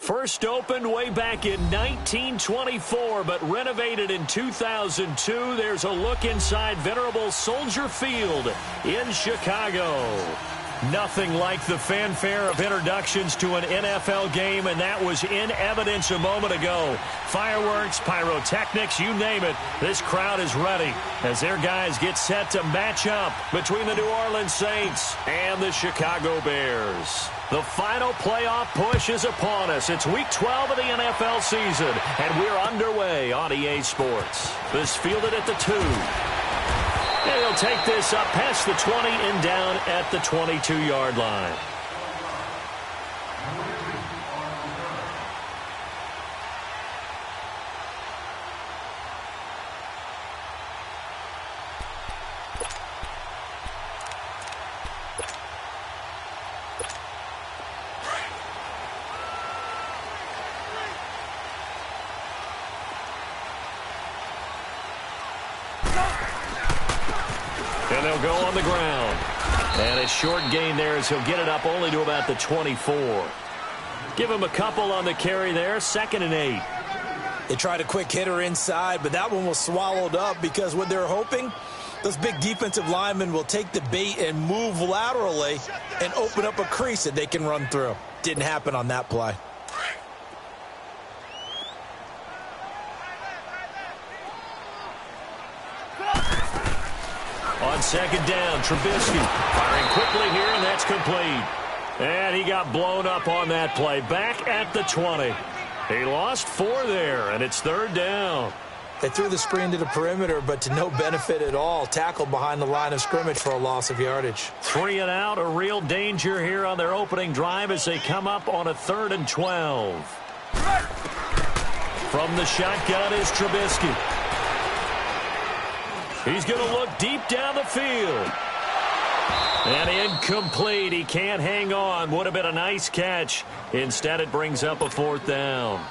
First opened way back in 1924, but renovated in 2002. There's a look inside venerable Soldier Field in Chicago. Nothing like the fanfare of introductions to an NFL game, and that was in evidence a moment ago. Fireworks, pyrotechnics, you name it. This crowd is ready as their guys get set to match up between the New Orleans Saints and the Chicago Bears. The final playoff push is upon us. It's week 12 of the NFL season, and we're underway on EA Sports. This fielded at the 2. And he'll take this up past the 20 and down at the 22-yard line. And they'll go on the ground. And a short gain there as he'll get it up only to about the 24. Give him a couple on the carry there. 2nd and 8. They tried a quick hitter inside, but that one was swallowed up because what they're hoping, those big defensive linemen will take the bait and move laterally and open up a crease that they can run through. Didn't happen on that play. On 2nd down, Trubisky firing quickly here, and that's complete. And he got blown up on that play. Back at the 20. He lost 4 there, and it's 3rd down. They threw the screen to the perimeter, but to no benefit at all. Tackled behind the line of scrimmage for a loss of yardage. 3 and out, a real danger here on their opening drive as they come up on a 3rd and 12. From the shotgun is Trubisky. He's going to look deep down the field. And incomplete. He can't hang on. Would have been a nice catch. Instead, it brings up a 4th down.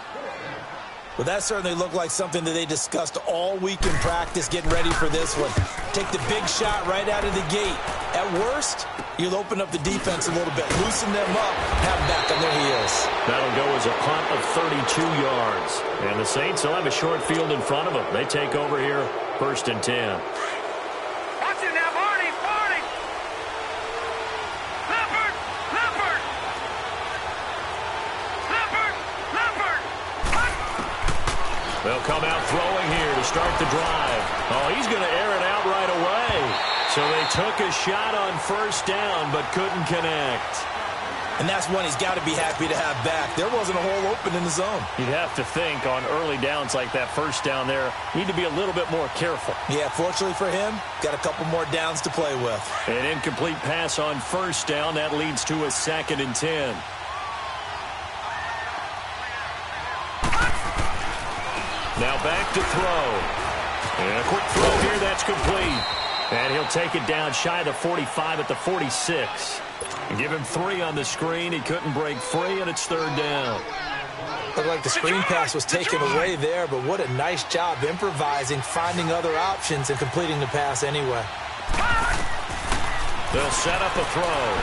Well, that certainly looked like something that they discussed all week in practice getting ready for this one. Take the big shot right out of the gate. At worst, you'll open up the defense a little bit, loosen them up, have them back on their heels. That'll go as a punt of 32 yards. And the Saints will have a short field in front of them. They take over here, 1st and 10. Watch it now, Barney! Leopard! They'll come out throwing here to start the drive. Oh, he's going to air it out right away. So they took a shot on 1st down, but couldn't connect. And that's one he's got to be happy to have back. There wasn't a hole open in the zone. You'd have to think on early downs like that 1st down there, need to be a little bit more careful. Yeah, fortunately for him, got a couple more downs to play with. An incomplete pass on 1st down. That leads to a 2nd and 10. Now back to throw. And a quick throw here, that's complete. And he'll take it down shy of the 45 at the 46. And give him 3 on the screen. He couldn't break free, and it's 3rd down. Looked like the screen pass was taken away there, but what a nice job improvising, finding other options, and completing the pass anyway. They'll set up a throw.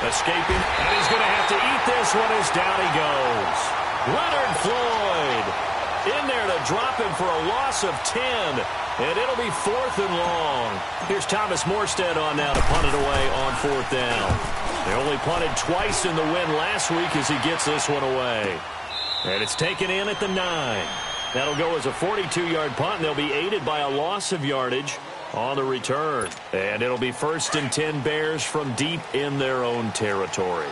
Escaping, and he's going to have to eat this one as down he goes. Leonard Floyd in there to drop him for a loss of 10. And it'll be 4th and long. Here's Thomas Morstead on now to punt it away on 4th down. They only punted twice in the win last week as he gets this one away. And it's taken in at the 9. That'll go as a 42-yard punt, and they'll be aided by a loss of yardage on the return. And it'll be 1st and 10 Bears from deep in their own territory.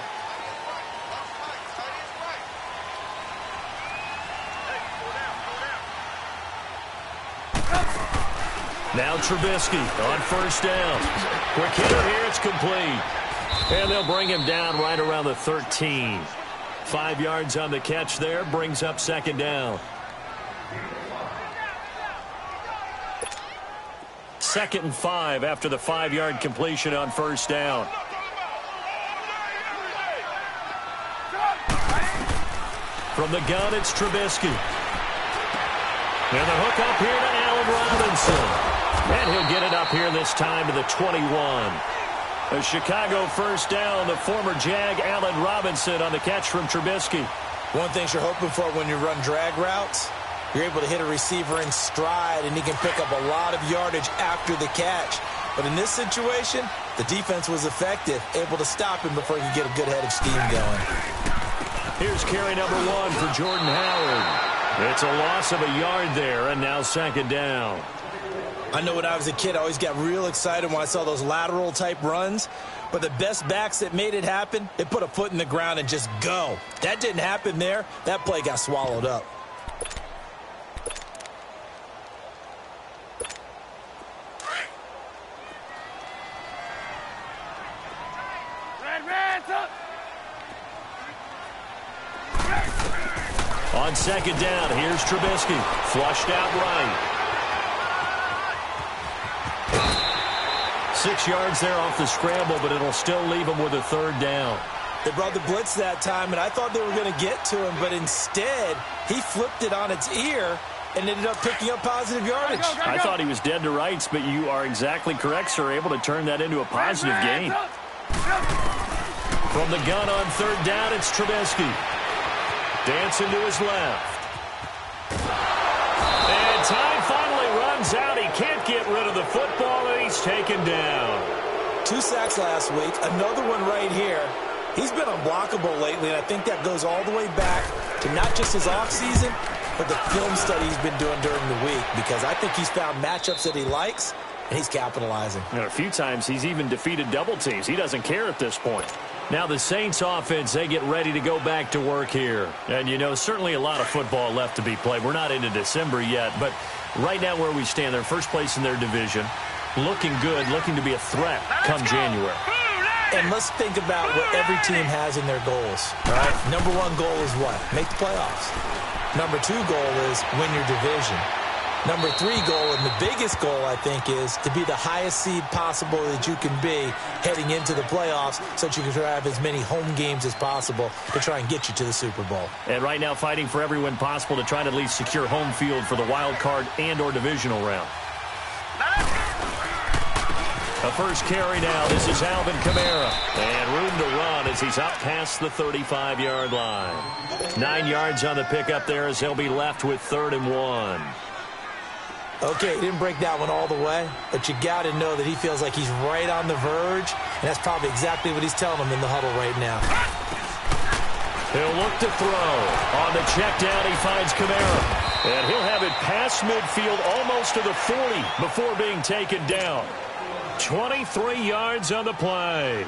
Now Trubisky on 1st down. Quick hitter here, it's complete. And they'll bring him down right around the 13. 5 yards on the catch there, brings up 2nd down. 2nd and 5 after the 5-yard completion on 1st down. From the gun, it's Trubisky. And the hook up here to Allen Robinson. And he'll get it up here this time to the 21. A Chicago first down, the former Jag Allen Robinson on the catch from Trubisky. One thing you're hoping for when you run drag routes, you're able to hit a receiver in stride, and he can pick up a lot of yardage after the catch. But in this situation, the defense was effective, able to stop him before he could get a good head of steam going. Here's carry number 1 for Jordan Howard. It's a loss of a yard there, and now second down. I know when I was a kid, I always got real excited when I saw those lateral-type runs. But the best backs that made it happen, they put a foot in the ground and just go. That didn't happen there. That play got swallowed up. On second down, here's Trubisky. Flushed out right. 6 yards there off the scramble, but it'll still leave him with a third down. They brought the blitz that time, and I thought they were going to get to him, but instead, he flipped it on its ear and ended up picking up positive yardage. I thought he was dead to rights, but you are exactly correct, sir. Able to turn that into a positive gain. From the gun on third down, it's Trubisky. Dancing to his left. And time finally runs out. He can't get rid of the football, and he's taken down. 2 sacks last week, another one right here. He's been unblockable lately, and I think that goes all the way back to not just his offseason, but the film study he's been doing during the week, because I think he's found matchups that he likes, and he's capitalizing. And a few times he's even defeated double teams. He doesn't care at this point. Now the Saints offense, they get ready to go back to work here. And, you know, certainly a lot of football left to be played. We're not into December yet, but right now where we stand, they're first place in their division. Looking good, looking to be a threat come January. And let's think about what every team has in their goals. All right? Number 1 goal is what? Make the playoffs. Number 2 goal is win your division. Number 3 goal, and the biggest goal, I think, is to be the highest seed possible that you can be heading into the playoffs so that you can have as many home games as possible to try and get you to the Super Bowl. And right now fighting for every win possible to try to at least secure home field for the wild card and or divisional round. The first carry now. This is Alvin Kamara. And room to run as he's up past the 35-yard line. 9 yards on the pickup there as he'll be left with 3rd and 1. Okay, he didn't break that one all the way, but you got to know that he feels like he's right on the verge, and that's probably exactly what he's telling him in the huddle right now. He'll look to throw. On the check down, he finds Kamara. And he'll have it past midfield almost to the 40 before being taken down. 23 yards on the play.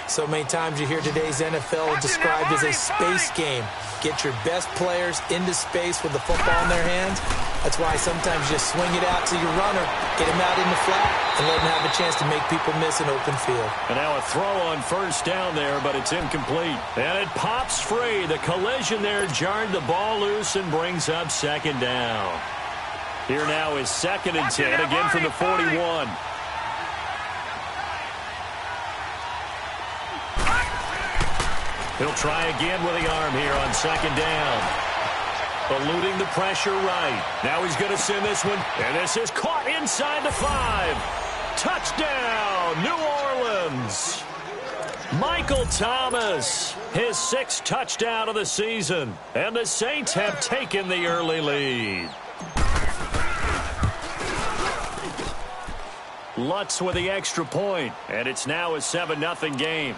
So many times you hear today's NFL described as a space game. Get your best players into space with the football in their hands. That's why sometimes you just swing it out to your runner, get him out in the flat, and let him have a chance to make people miss an open field. And now a throw on first down there, but it's incomplete. And it pops free. The collision there jarred the ball loose and brings up second down. Here now is 2nd and 10, again from the 41. He'll try again with the arm here on second down. Eluding the pressure right. Now he's going to send this one. And this is caught inside the 5. Touchdown, New Orleans. Michael Thomas, his 6th touchdown of the season. And the Saints have taken the early lead. Lutz with the extra point. And it's now a 7-0 game.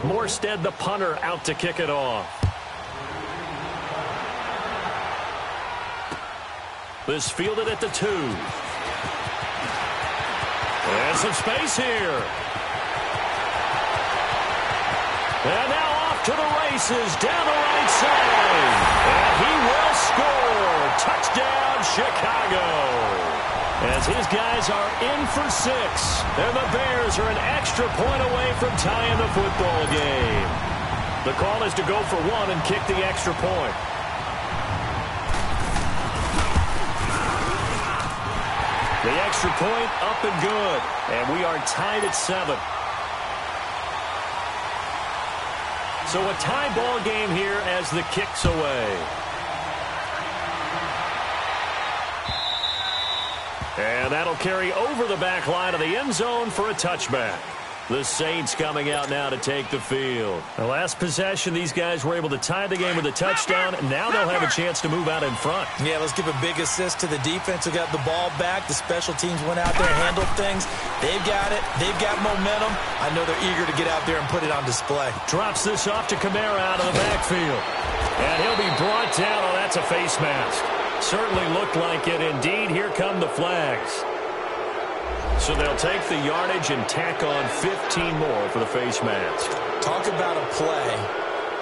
Morstead, the punter, out to kick it off. This fielded at the 2. And some space here. And now off to the races down the right side. And he will score. Touchdown, Chicago. As his guys are in for 6. And the Bears are an extra point away from tying the football game. The call is to go for 1 and kick the extra point. The extra point up and good. And we are tied at 7. So a tie ball game here as the kick's away. And that'll carry over the back line of the end zone for a touchback. The Saints coming out now to take the field. The last possession, these guys were able to tie the game with a touchdown. And now they'll have a chance to move out in front. Yeah, let's give a big assist to the defense who got the ball back. The special teams went out there and handled things. They've got it. They've got momentum. I know they're eager to get out there and put it on display. Drops this off to Kamara out of the backfield. And he'll be brought down. Oh, that's a face mask. Certainly looked like it. Indeed, here come the flags. So they'll take the yardage and tack on 15 more for the face mask. Talk about a play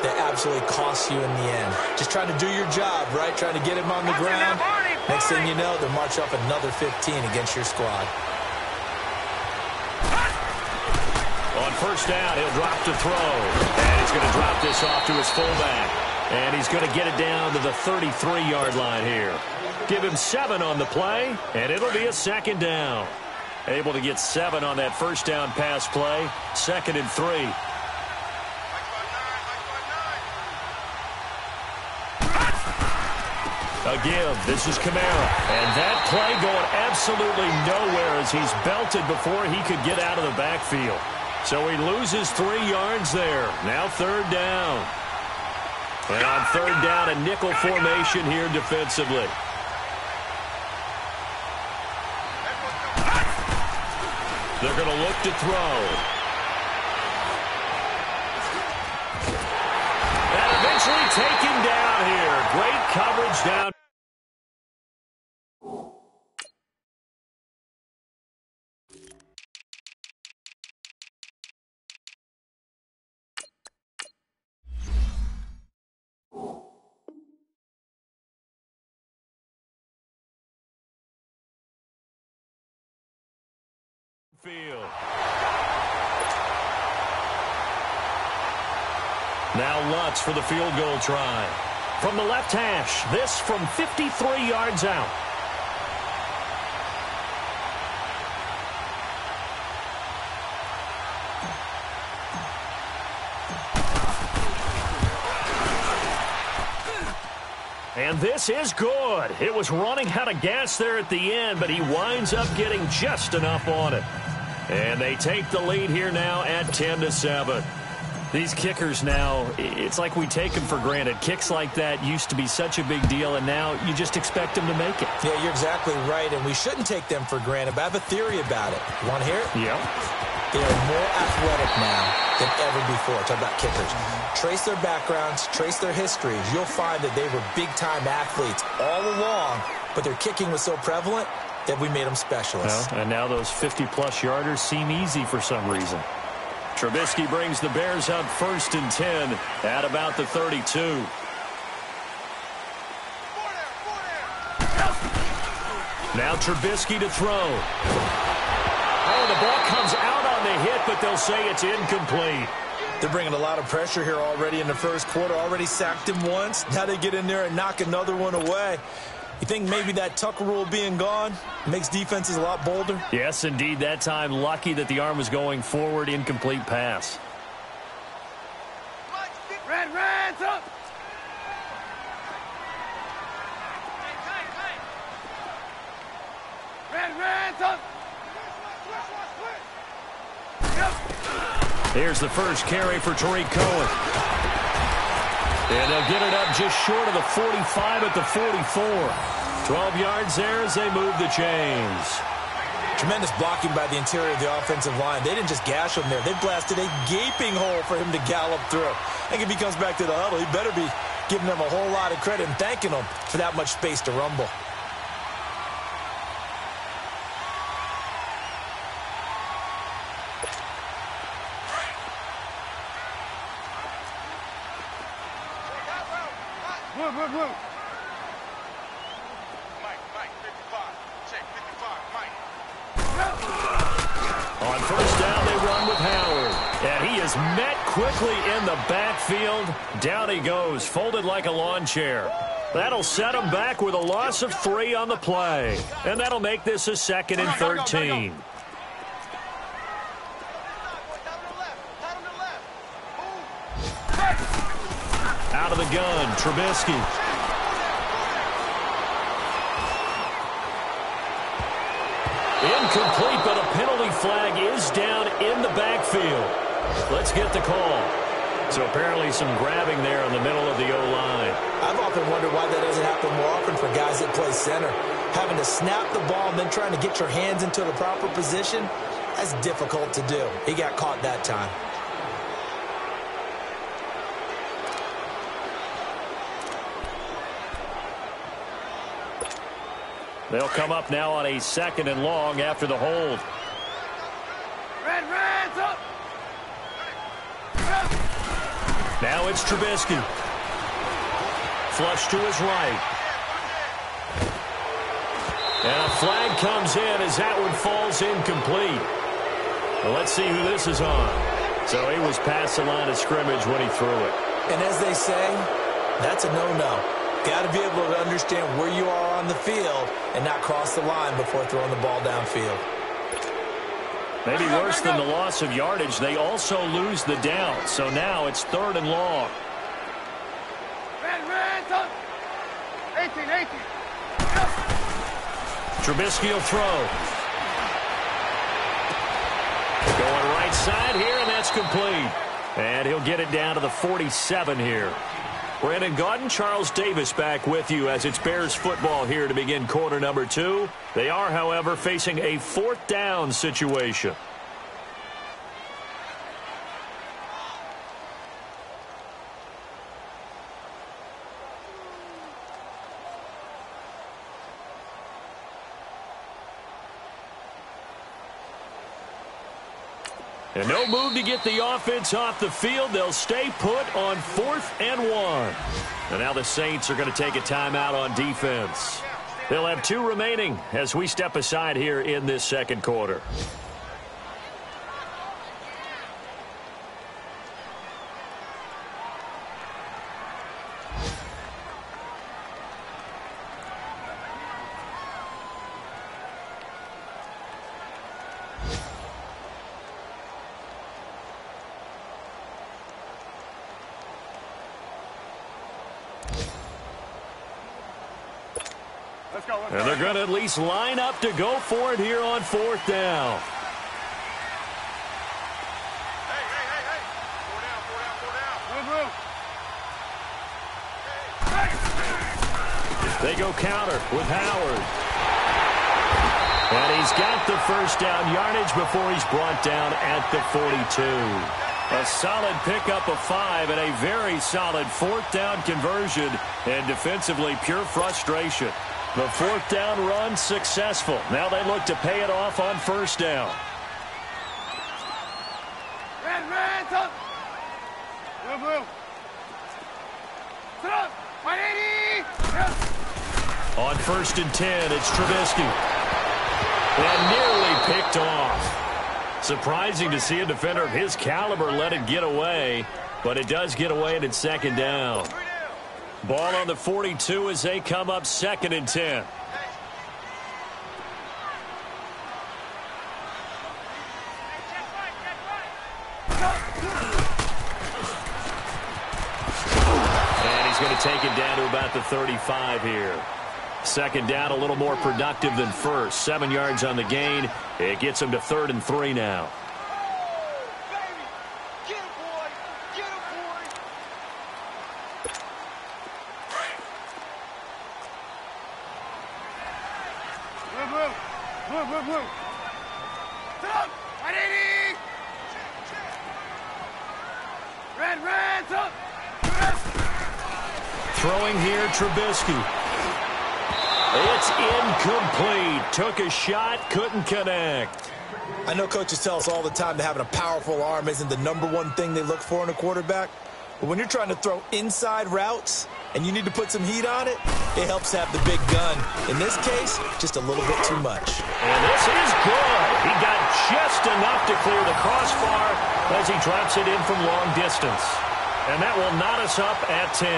that absolutely costs you in the end. Just trying to do your job, right? Trying to get him on the ground. Next thing you know, they'll march off another 15 against your squad. On first down, he'll drop to throw. And he's going to drop this off to his fullback. And he's going to get it down to the 33-yard line here. Give him 7 on the play, and it'll be a second down. Able to get 7 on that first down pass play. 2nd and 3. A give. This is Kamara. And that play going absolutely nowhere as he's belted before he could get out of the backfield. So he loses 3 yards there. Now 3rd down. And on 3rd down, a nickel formation here defensively. They're going to look to throw. And eventually taken down here. Great coverage down. Field. Now Lutz for the field goal try. From the left hash, this from 53 yards out. And this is good. It was running out of gas there at the end, but he winds up getting just enough on it. And they take the lead here now at 10-7. These kickers now, it's like we take them for granted. Kicks like that used to be such a big deal, and now you just expect them to make it. Yeah, you're exactly right, and we shouldn't take them for granted, but I have a theory about it. You want to hear it? Yeah. They are more athletic now than ever before. Talk about kickers. Trace their backgrounds, trace their histories. You'll find that they were big-time athletes all along, but their kicking was so prevalent that we made them specialists. Well, and now those 50-plus yarders seem easy for some reason. Trubisky brings the Bears up 1st and 10 at about the 32. Now Trubisky to throw. Oh, the ball comes out on the hit, but they'll say it's incomplete. They're bringing a lot of pressure here already in the first quarter. Already sacked him once. Now they get in there and knock another one away. You think maybe that Tucker rule being gone makes defenses a lot bolder? Yes, indeed. That time, lucky that the arm was going forward. Incomplete pass. Reds up! Reds up! Here's the first carry for Tariq Cohen. And they'll get it up just short of the 45 at the 44. 12 yards there as they move the chains. Tremendous blocking by the interior of the offensive line. They didn't just gash him there. They blasted a gaping hole for him to gallop through. I think if he comes back to the huddle, he better be giving them a whole lot of credit and thanking them for that much space to rumble. is met quickly in the backfield. Down he goes, folded like a lawn chair. That'll set him back with a loss of 3 on the play. And that'll make this a 2nd and 13. Out of the gun, Trubisky. Incomplete, but a penalty flag is down in the backfield. Let's get the call. So apparently some grabbing there in the middle of the O-line. I've often wondered why that doesn't happen more often for guys that play center. Having to snap the ball and then trying to get your hands into the proper position, that's difficult to do. He got caught that time. They'll come up now on a 2nd and long after the hold. Reds up. Now it's Trubisky. Flush to his right. And a flag comes in as that one falls incomplete. Well, let's see who this is on. So he was past the line of scrimmage when he threw it. And as they say, that's a no-no. Got to be able to understand where you are on the field and not cross the line before throwing the ball downfield. Maybe worse than the loss of yardage, they also lose the down. So now it's 3rd and long. Reds up. 18. Trubisky will throw. Going right side here, and that's complete. And he'll get it down to the 47 here. Brandon Gaudin, Charles Davis back with you as it's Bears football here to begin quarter number 2. They are, however, facing a 4th down situation. And no move to get the offense off the field. They'll stay put on 4th and 1. And now the Saints are going to take a timeout on defense. They'll have 2 remaining as we step aside here in this 2nd quarter. And they're going to at least line up to go for it here on 4th down. They go counter with Howard. And he's got the 1st down yardage before he's brought down at the 42. A solid pickup of 5 and a very solid 4th down conversion. And defensively, pure frustration. The 4th down run successful. Now they look to pay it off on 1st down. Reds up. Blue. Sit up. 180. On 1st and 10, it's Trubisky. And nearly picked off. Surprising to see a defender of his caliber let it get away, but it does get away and it's 2nd down. Ball on the 42 as they come up 2nd and 10. And he's going to take it down to about the 35 here. 2nd down, a little more productive than 1st. 7 yards on the gain. It gets him to 3rd and 3 now. Blue. Stop! 180! Reds up! Throwing here, Trubisky. It's incomplete. Took a shot, couldn't connect. I know coaches tell us all the time that having a powerful arm isn't the #1 thing they look for in a quarterback. But when you're trying to throw inside routes, and you need to put some heat on it, it helps have the big gun. In this case, just a little bit too much. And this is good. He got just enough to clear the crossbar as he drops it in from long distance. And that will knot us up at 10.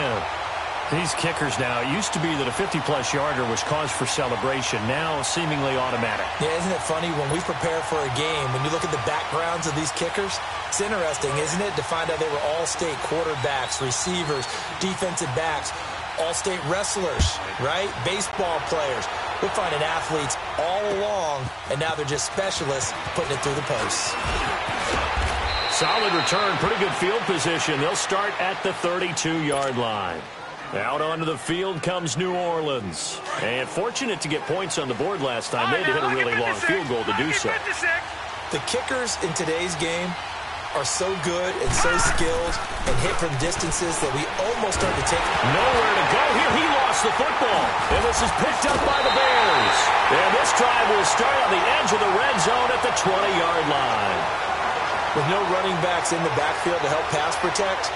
These kickers now, it used to be that a 50-plus yarder was cause for celebration, now seemingly automatic. Yeah, isn't it funny when we prepare for a game, when you look at the backgrounds of these kickers, it's interesting, isn't it, to find out they were all-state quarterbacks, receivers, defensive backs, all-state wrestlers, right? Baseball players. We're finding athletes all along, and now they're just specialists putting it through the posts. Solid return, pretty good field position. They'll start at the 32-yard line. Out onto the field comes New Orleans. And fortunate to get points on the board last time. They had to hit a really long field goal to do so. The kickers in today's game are so good and so skilled and hit from distances that we almost start to take. Nowhere to go here. He lost the football. And this is picked up by the Bears. And this drive will start on the edge of the red zone at the 20-yard line. With no running backs in the backfield to help pass protect,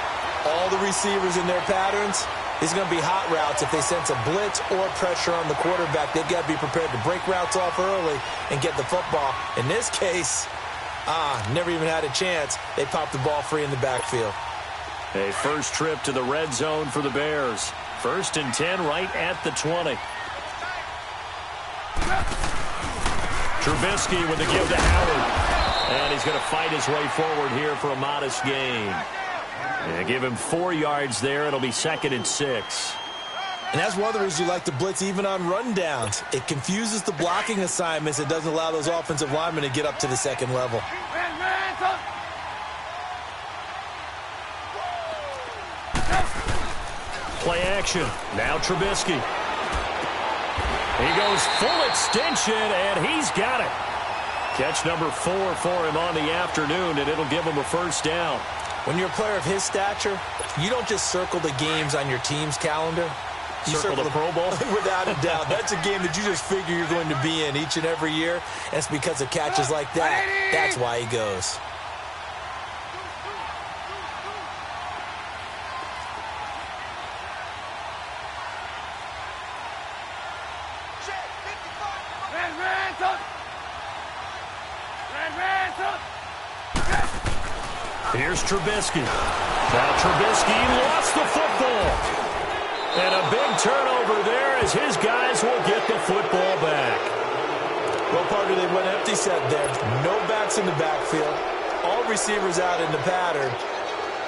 all the receivers in their patterns, these are going to be hot routes. If they sense a blitz or pressure on the quarterback, they've got to be prepared to break routes off early and get the football. In this case, never even had a chance. They popped the ball free in the backfield. A first trip to the red zone for the Bears. 1st and 10 right at the 20. Trubisky with the give to Howard. And he's going to fight his way forward here for a modest gain. And give him 4 yards there. It'll be 2nd and 6. And that's one of the reasons you like to blitz even on rundowns. It confuses the blocking assignments. It doesn't allow those offensive linemen to get up to the second level. Play action. Now Trubisky. He goes full extension, and he's got it. Catch number 4 for him on the afternoon, and it'll give him a first down. When you're a player of his stature, you don't just circle the games on your team's calendar. You circle the Pro Bowl? Without a doubt. That's a game that you just figure you're going to be in each and every year. And it's because of catches like that. That's why he goes. Here's Trubisky. Now Trubisky lost the football. And a big turnover there as his guys will get the football back. Well, partner, they went empty set there. No backs in the backfield. All receivers out in the pattern.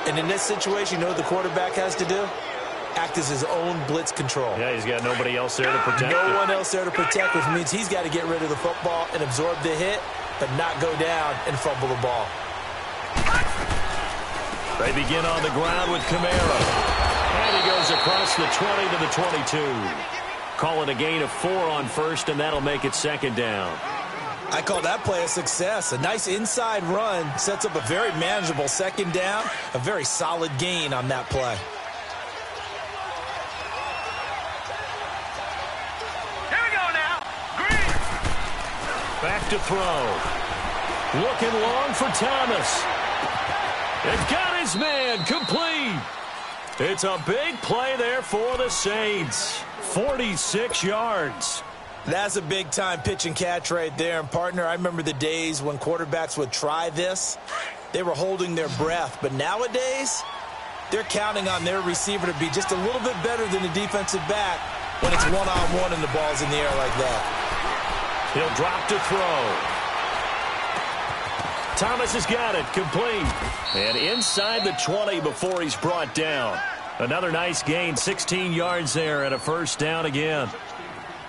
And in this situation, you know what the quarterback has to do? Act as his own blitz control. Yeah, he's got nobody else there to protect. No one else there to protect, which means he's got to get rid of the football and absorb the hit, but not go down and fumble the ball. They begin on the ground with Kamara. And he goes across the 20 to the 22. Call it a gain of 4 on first, and that'll make it 2nd down. I call that play a success. A nice inside run sets up a very manageable 2nd down. A very solid gain on that play. Here we go now. Green. Back to throw. Looking long for Thomas. And got his man complete. It's a big play there for the Saints. 46 yards. That's a big-time pitch and catch right there. And, partner, I remember the days when quarterbacks would try this. They were holding their breath. But nowadays, they're counting on their receiver to be just a little bit better than the defensive back when it's one-on-one and the ball's in the air like that. He'll drop to throw. Thomas has got it, complete. And inside the 20 before he's brought down. Another nice gain, 16 yards there and a first down again.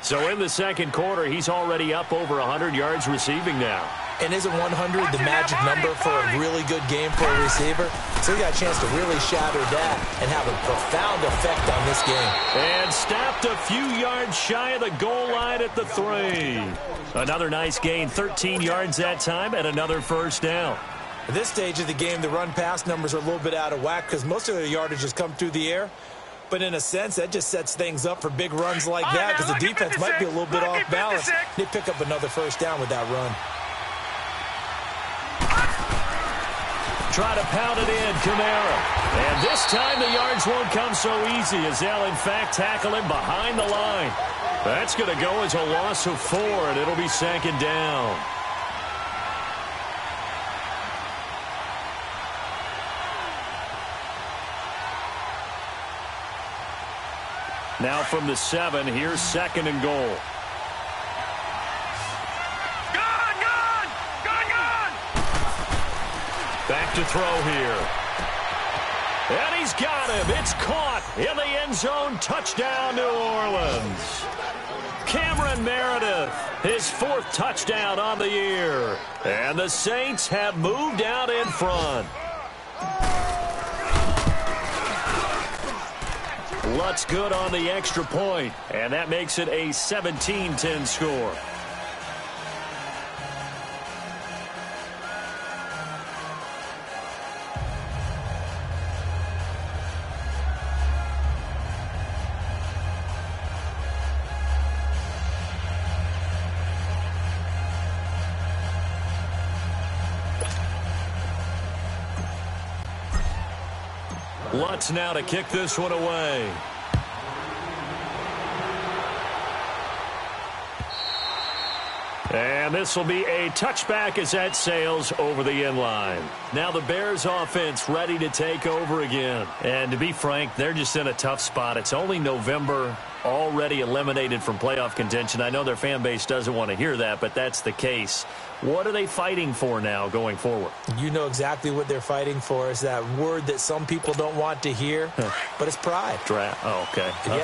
So in the 2nd quarter, he's already up over 100 yards receiving now. And isn't 100 the magic number for a really good game for a receiver? So he got a chance to really shatter that and have a profound effect on this game. And stopped a few yards shy of the goal line at the 3. Another nice gain, 13 yards that time, and another first down. At this stage of the game, the run-pass numbers are a little bit out of whack because most of the yardage has come through the air. But in a sense, that just sets things up for big runs like that because the defense might be a little bit off balance. They pick up another first down with that run. try to pound it in, Kamara. And this time the yards won't come so easy as they'll, in fact, tackle him behind the line. That's going to go as a loss of 4, and it'll be 2nd down. Now from the 7, here's 2nd and goal. Back to throw here. And he's got him. It's caught in the end zone. Touchdown, New Orleans. Cameron Meredith, his 4th touchdown on the year. And the Saints have moved out in front. Lutz good on the extra point, and that makes it a 17-10 score. Lutz now to kick this one away. And this will be a touchback as that sails over the end line. Now the Bears offense ready to take over again. And to be frank, they're just in a tough spot. It's only November, already eliminated from playoff contention. I know their fan base doesn't want to hear that, but that's the case. What are they fighting for now going forward? You know exactly what they're fighting for. Is that word that some people don't want to hear, but it's pride. Draft. Oh, okay. Yeah.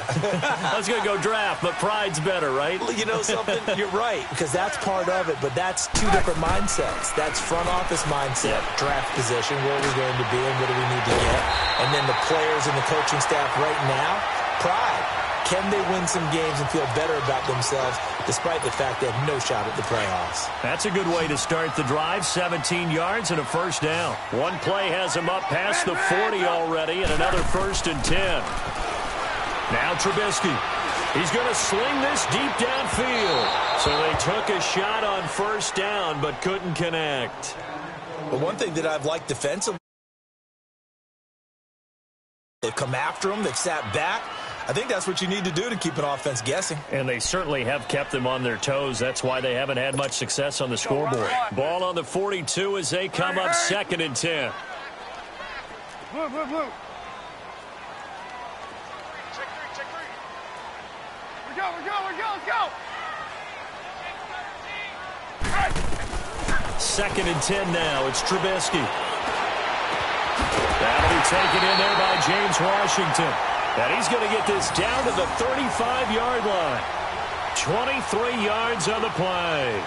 I was going to go draft, but pride's better, right? You know something? You're right, because that's part of it, but that's 2 different mindsets. That's front office mindset, draft position, where are we going to be and what do we need to get? And then the players and the coaching staff right now, pride. Can they win some games and feel better about themselves despite the fact they have no shot at the playoffs? That's a good way to start the drive. 17 yards and a 1st down. One play has him up past the 40 already and another 1st and 10. Now Trubisky. He's going to sling this deep downfield. So they took a shot on 1st down but couldn't connect. But one thing that I've liked defensively, they've come after him, they've sat back. I think that's what you need to do to keep an offense guessing. And they certainly have kept them on their toes. That's why they haven't had much success on the scoreboard. Ball on the 42 as they come up 2nd and 10. Blue. Check 3. We go, let's go. 2nd and 10 now. It's Trubisky. That'll be taken in there by James Washington. And he's going to get this down to the 35-yard line. 23 yards on the play.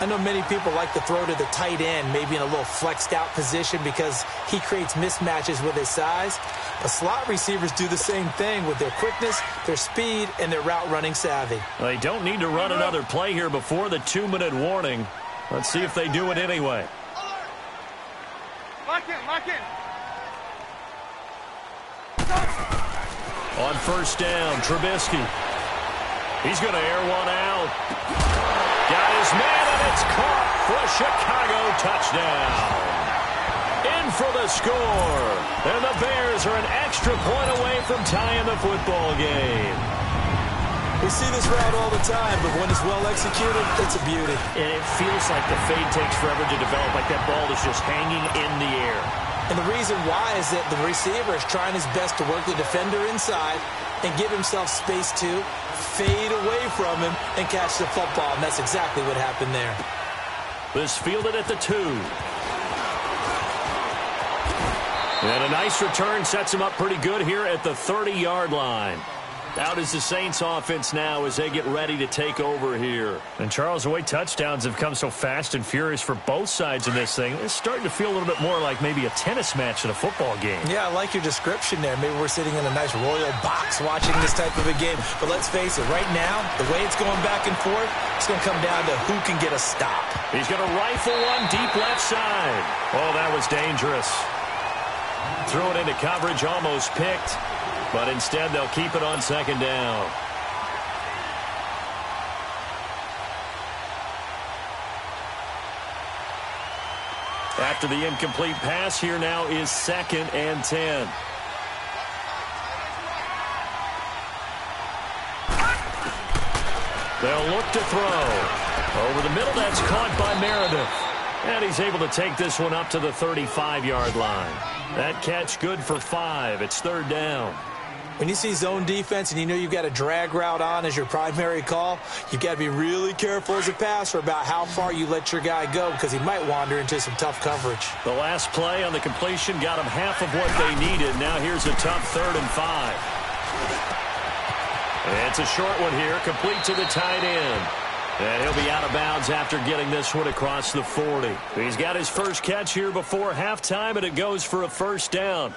I know many people like to throw to the tight end, maybe in a little flexed out position because he creates mismatches with his size. But slot receivers do the same thing with their quickness, their speed, and their route running savvy. They don't need to run another play here before the 2-minute warning. Let's see if they do it anyway. Lock in. On 1st down, Trubisky. He's going to air one out. Got his man, and it's caught for a Chicago touchdown. In for the score. And the Bears are an extra point away from tying the football game. We see this route all the time, but when it's well executed, it's a beauty. And it feels like the fade takes forever to develop, like that ball is just hanging in the air. And the reason why is that the receiver is trying his best to work the defender inside and give himself space to fade away from him and catch the football. And that's exactly what happened there. This fielded at the 2. And a nice return sets him up pretty good here at the 30-yard line. Out is the Saints offense now as they get ready to take over here. And Charles, the way touchdowns have come so fast and furious for both sides in this thing, it's starting to feel a little bit more like maybe a tennis match in a football game. Yeah, I like your description there. Maybe we're sitting in a nice royal box watching this type of a game. But let's face it, right now, the way it's going back and forth, it's going to come down to who can get a stop. He's going to rifle one deep left side. Oh, that was dangerous. Threw it into coverage, almost picked. But instead, they'll keep it on 2nd down. After the incomplete pass, here now is 2nd and 10. They'll look to throw. Over the middle, that's caught by Meredith. And he's able to take this one up to the 35-yard line. That catch good for 5. It's 3rd down. When you see zone defense and you know you've got a drag route on as your primary call, you've got to be really careful as a passer about how far you let your guy go because he might wander into some tough coverage. The last play on the completion got him half of what they needed. Now here's a tough 3rd and 5. It's a short one here, complete to the tight end. And he'll be out of bounds after getting this one across the 40. He's got his first catch here before halftime, and it goes for a 1st down.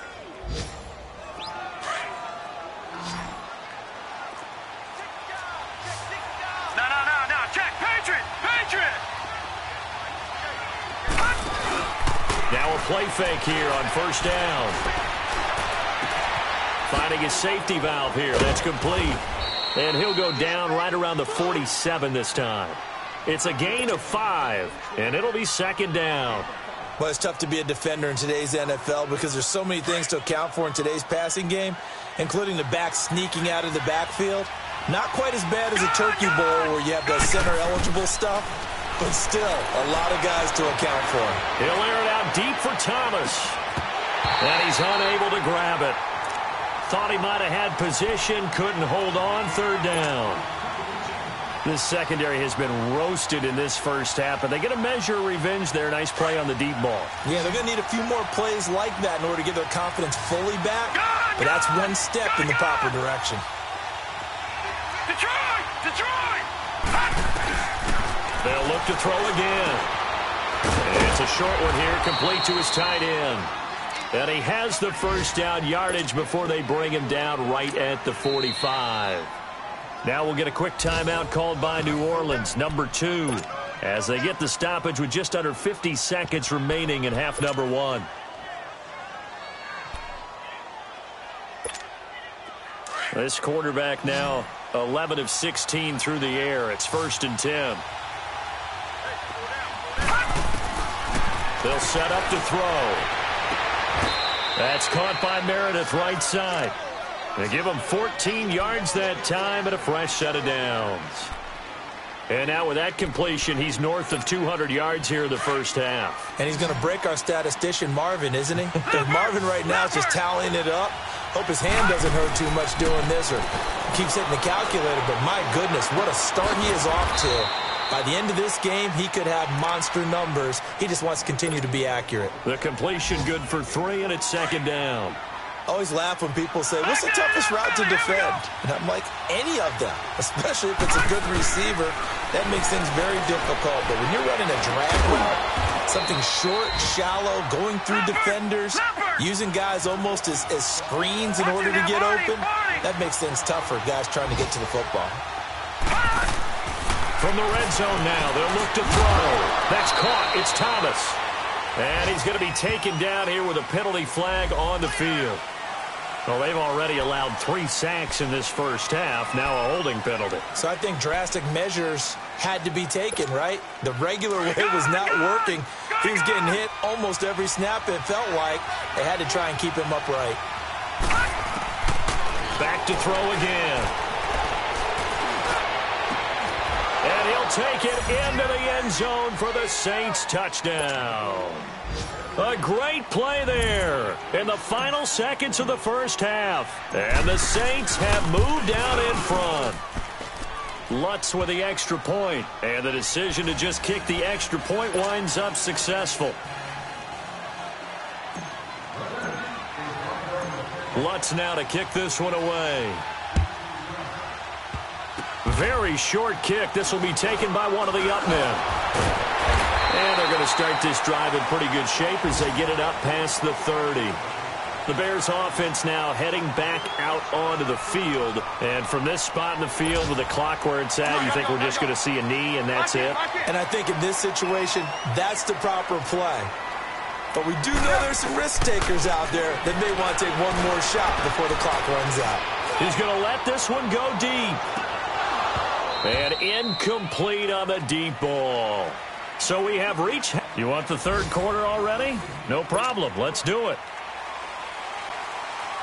Now a play fake here on 1st down. Finding his safety valve here. That's complete. And he'll go down right around the 47 this time. It's a gain of 5, and it'll be 2nd down. Well, it's tough to be a defender in today's NFL because there's so many things to account for in today's passing game, including the back sneaking out of the backfield. Not quite as bad as a turkey bowl where you have the center-eligible stuff, but still a lot of guys to account for. He'll air it out deep for Thomas. And he's unable to grab it. Thought he might have had position, couldn't hold on, 3rd down. This secondary has been roasted in this first half, but they get a measure of revenge there. Nice play on the deep ball. Yeah, they're going to need a few more plays like that in order to get their confidence fully back, but that's one step in the proper direction. Detroit! They'll look to throw again. And it's a short one here, complete to his tight end. And he has the 1st down yardage before they bring him down right at the 45. Now we'll get a quick timeout called by New Orleans, number 2, as they get the stoppage with just under 50 seconds remaining in half number 1. This quarterback now 11 of 16 through the air. It's 1st and 10. They'll set up to throw. That's caught by Meredith right side. They give him 14 yards that time and a fresh set of downs. And now with that completion, he's north of 200 yards here in the first half. And he's going to break our statistician Marvin, isn't he? Because Marvin right now is just tallying it up. Hope his hand doesn't hurt too much doing this or keeps hitting the calculator. But my goodness, what a start he is off to. By the end of this game, he could have monster numbers. He just wants to continue to be accurate. The completion good for 3, and it's 2nd down. I always laugh when people say, what's the toughest route to defend? And I'm like, any of them, especially if it's a good receiver. That makes things very difficult. But when you're running a drag route, something short, shallow, going through defenders, using guys almost as screens in order to get open, that makes things tough for guys trying to get to the football. From the red zone now, they'll look to throw. That's caught. It's Thomas. And he's going to be taken down here with a penalty flag on the field. Well, they've already allowed 3 sacks in this first half, now a holding penalty. So I think drastic measures had to be taken, right? The regular way was not working. He was getting hit almost every snap, it felt like. They had to try and keep him upright. Back to throw again. And he'll take it into the end zone for the Saints touchdown. A great play there in the final seconds of the first half. And the Saints have moved down in front. Lutz with the extra point. And the decision to just kick the extra point winds up successful. Lutz now to kick this one away. Very short kick. This will be taken by one of the up men. And they're going to start this drive in pretty good shape as they get it up past the 30. The Bears offense now heading back out onto the field. And from this spot in the field with the clock where it's at, you think we're just going to see a knee and that's it? And I think in this situation, that's the proper play. But we do know there's some risk takers out there that may want to take one more shot before the clock runs out. He's going to let this one go deep. And incomplete on the deep ball. So we have reached You want the third quarter already? No problem. Let's do it.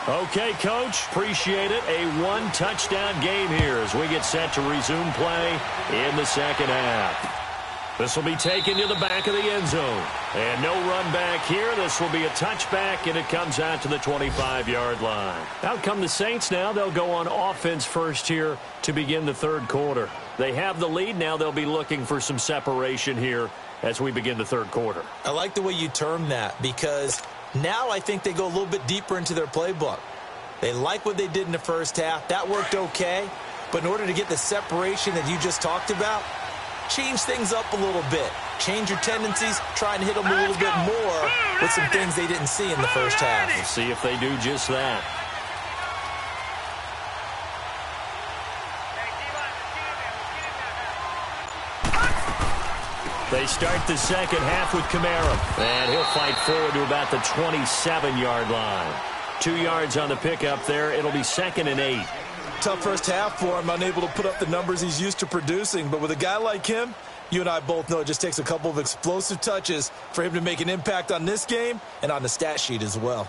Okay, Coach. Appreciate it. A one-touchdown game here as we get set to resume play in the second half. This will be taken to the back of the end zone. And no run back here. This will be a touchback, and it comes out to the 25-yard line. Out come the Saints now. They'll go on offense first here to begin the third quarter. They have the lead. Now they'll be looking for some separation here as we begin the third quarter. I like the way you term that because now I think they go a little bit deeper into their playbook. They like what they did in the first half. That worked okay. But in order to get the separation that you just talked about, change things up a little bit. Change your tendencies. Try and hit them a little bit more with some things they didn't see in the first half. We'll see if they do just that. They start the second half with Kamara. And he'll fight forward to about the 27-yard line. 2 yards on the pickup there. It'll be 2nd and 8. Tough first half for him, unable to put up the numbers he's used to producing. But with a guy like him, you and I both know it just takes a couple of explosive touches for him to make an impact on this game and on the stat sheet as well.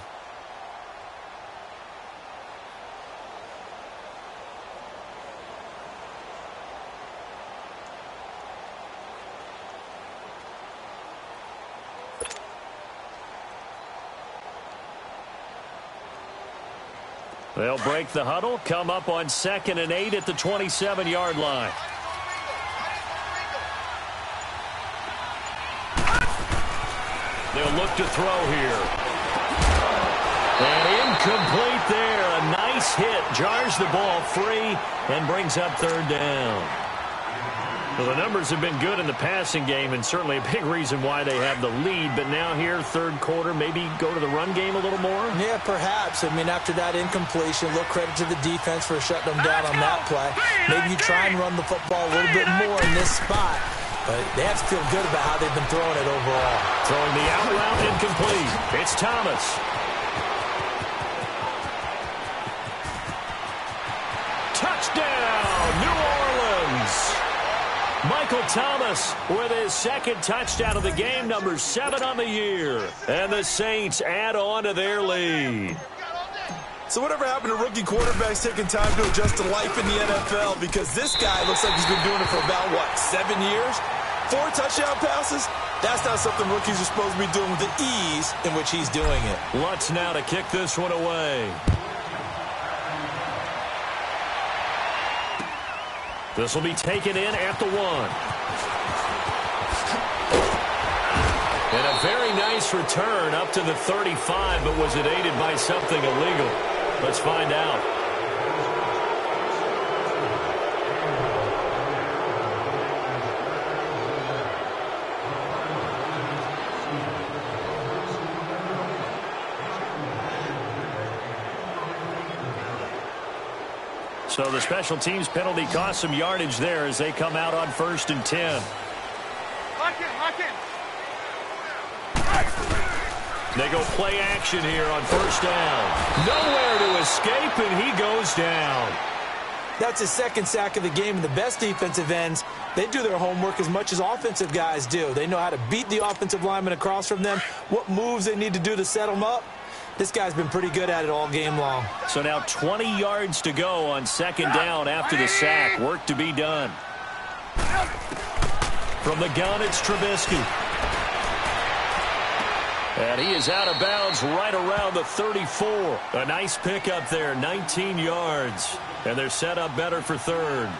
They'll break the huddle, come up on 2nd and 8 at the 27-yard line. They'll look to throw here. And incomplete there. A nice hit. Jars the ball free and brings up 3rd down. Well, the numbers have been good in the passing game and certainly a big reason why they have the lead. But now here, third quarter, maybe go to the run game a little more? Yeah, perhaps. I mean, after that incompletion, a little credit to the defense for shutting them down on that play. Maybe you try and run the football a little bit more in this spot. But they have to feel good about how they've been throwing it overall. Throwing the out route incomplete. It's Thomas. Touchdown, New Orleans. Michael Thomas with his 2nd touchdown of the game, number 7 on the year. And the Saints add on to their lead. So whatever happened to rookie quarterbacks taking time to adjust to life in the NFL? Because this guy looks like he's been doing it for about, 7 years? 4 touchdown passes? That's not something rookies are supposed to be doing with the ease in which he's doing it. Lutz now to kick this one away. This will be taken in at the 1. And a very nice return up to the 35, but was it aided by something illegal? Let's find out. So the special teams penalty cost some yardage there as they come out on 1st and 10. Lock in. They go play action here on 1st down. Nowhere to escape, and he goes down. That's his 2nd sack of the game, and the best defensive ends, they do their homework as much as offensive guys do. They know how to beat the offensive lineman across from them, what moves they need to do to set them up. This guy's been pretty good at it all game long. So now 20 yards to go on 2nd down after the sack. Work to be done. From the gun, it's Trubisky. And he is out of bounds right around the 34. A nice pickup there, 19 yards. And they're set up better for 3rd.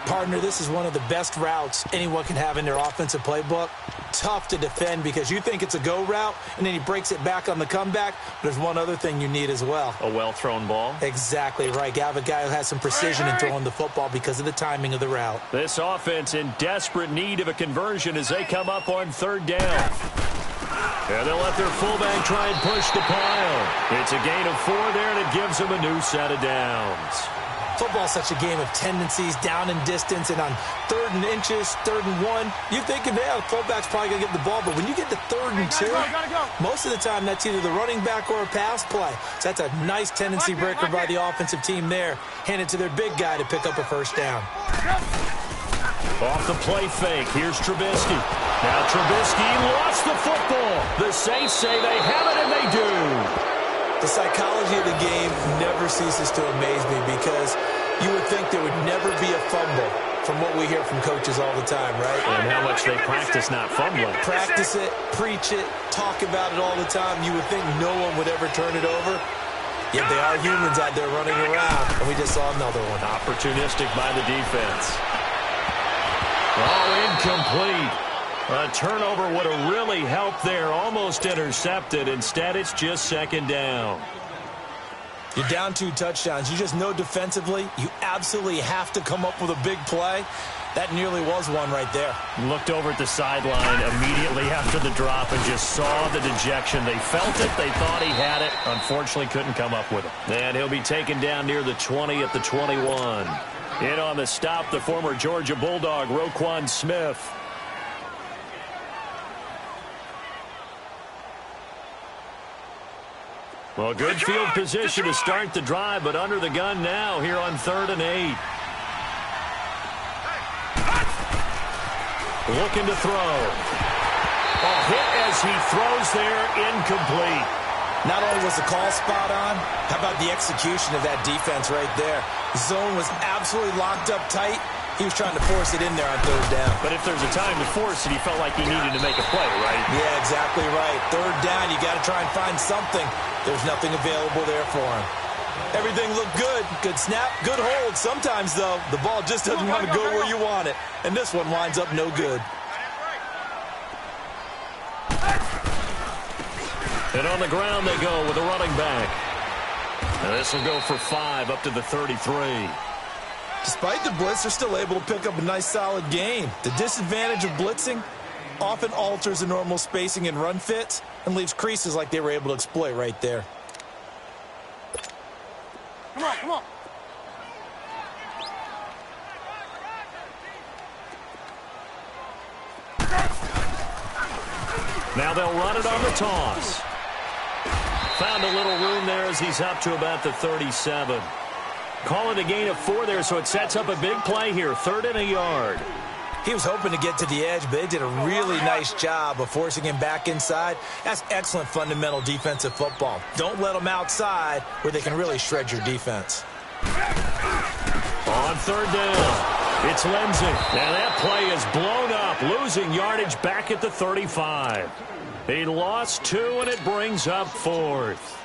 Partner, this is one of the best routes anyone can have in their offensive playbook. Tough to defend because you think it's a go route, and then he breaks it back on the comeback. There's one other thing you need as well. A well-thrown ball. Exactly right. You have a guy who has some precision in throwing the football because of the timing of the route. This offense in desperate need of a conversion as they come up on 3rd down. And they'll let their fullback try and push the pile. It's a gain of 4 there, and it gives them a new set of downs. Football's such a game of tendencies, down and distance, and on 3rd and inches, 3rd and 1, you think, yeah, the fullback's probably going to get the ball, but when you get to 3rd and 2, most of the time that's either the running back or a pass play. So that's a nice tendency breaker by the offensive team there. Hand it to their big guy to pick up a 1st down. Off the play fake, here's Trubisky. Now Trubisky lost the football. The Saints say they have it, and they do. The psychology of the game never ceases to amaze me because you would think there would never be a fumble from what we hear from coaches all the time, right? And how much they practice not fumbling. Practice it, preach it, talk about it all the time. You would think no one would ever turn it over. Yet they are humans out there running around, and we just saw another one. Opportunistic by the defense. Oh, incomplete. A turnover would have really helped there. Almost intercepted. Instead, it's just second down. You're down 2 touchdowns. You just know defensively you absolutely have to come up with a big play. That nearly was one right there. Looked over at the sideline immediately after the drop and just saw the dejection. They felt it. They thought he had it. Unfortunately, couldn't come up with it. And he'll be taken down near the 20 at the 21. In on the stop, the former Georgia Bulldog, Roquan Smith. Well, good field position to start the drive, but under the gun now here on 3rd and 8. Looking to throw. A hit as he throws there, incomplete. Not only was the call spot on, how about the execution of that defense right there? The zone was absolutely locked up tight. He was trying to force it in there on 3rd down. But if there's a time to force it, he felt like he needed to make a play, right? Yeah, exactly right. 3rd down, you got to try and find something. There's nothing available there for him. Everything looked good. Good snap, good hold. Sometimes, though, the ball just doesn't want to go where you want it. And this one winds up no good. And on the ground they go with a running back. And this will go for 5 up to the 33. Despite the blitz, they're still able to pick up a nice, solid gain. The disadvantage of blitzing often alters the normal spacing and run fits and leaves creases like they were able to exploit right there. Come on, come on. Now they'll run it on the toss. Found a little room there as he's up to about the 37. Call it a gain of 4 there, so it sets up a big play here. 3rd and a yard. He was hoping to get to the edge, but they did a really nice job of forcing him back inside. That's excellent fundamental defensive football. Don't let them outside where they can really shred your defense. On 3rd down, it's Lindsey. Now that play is blown up, losing yardage back at the 35. He lost 2, and it brings up 4th.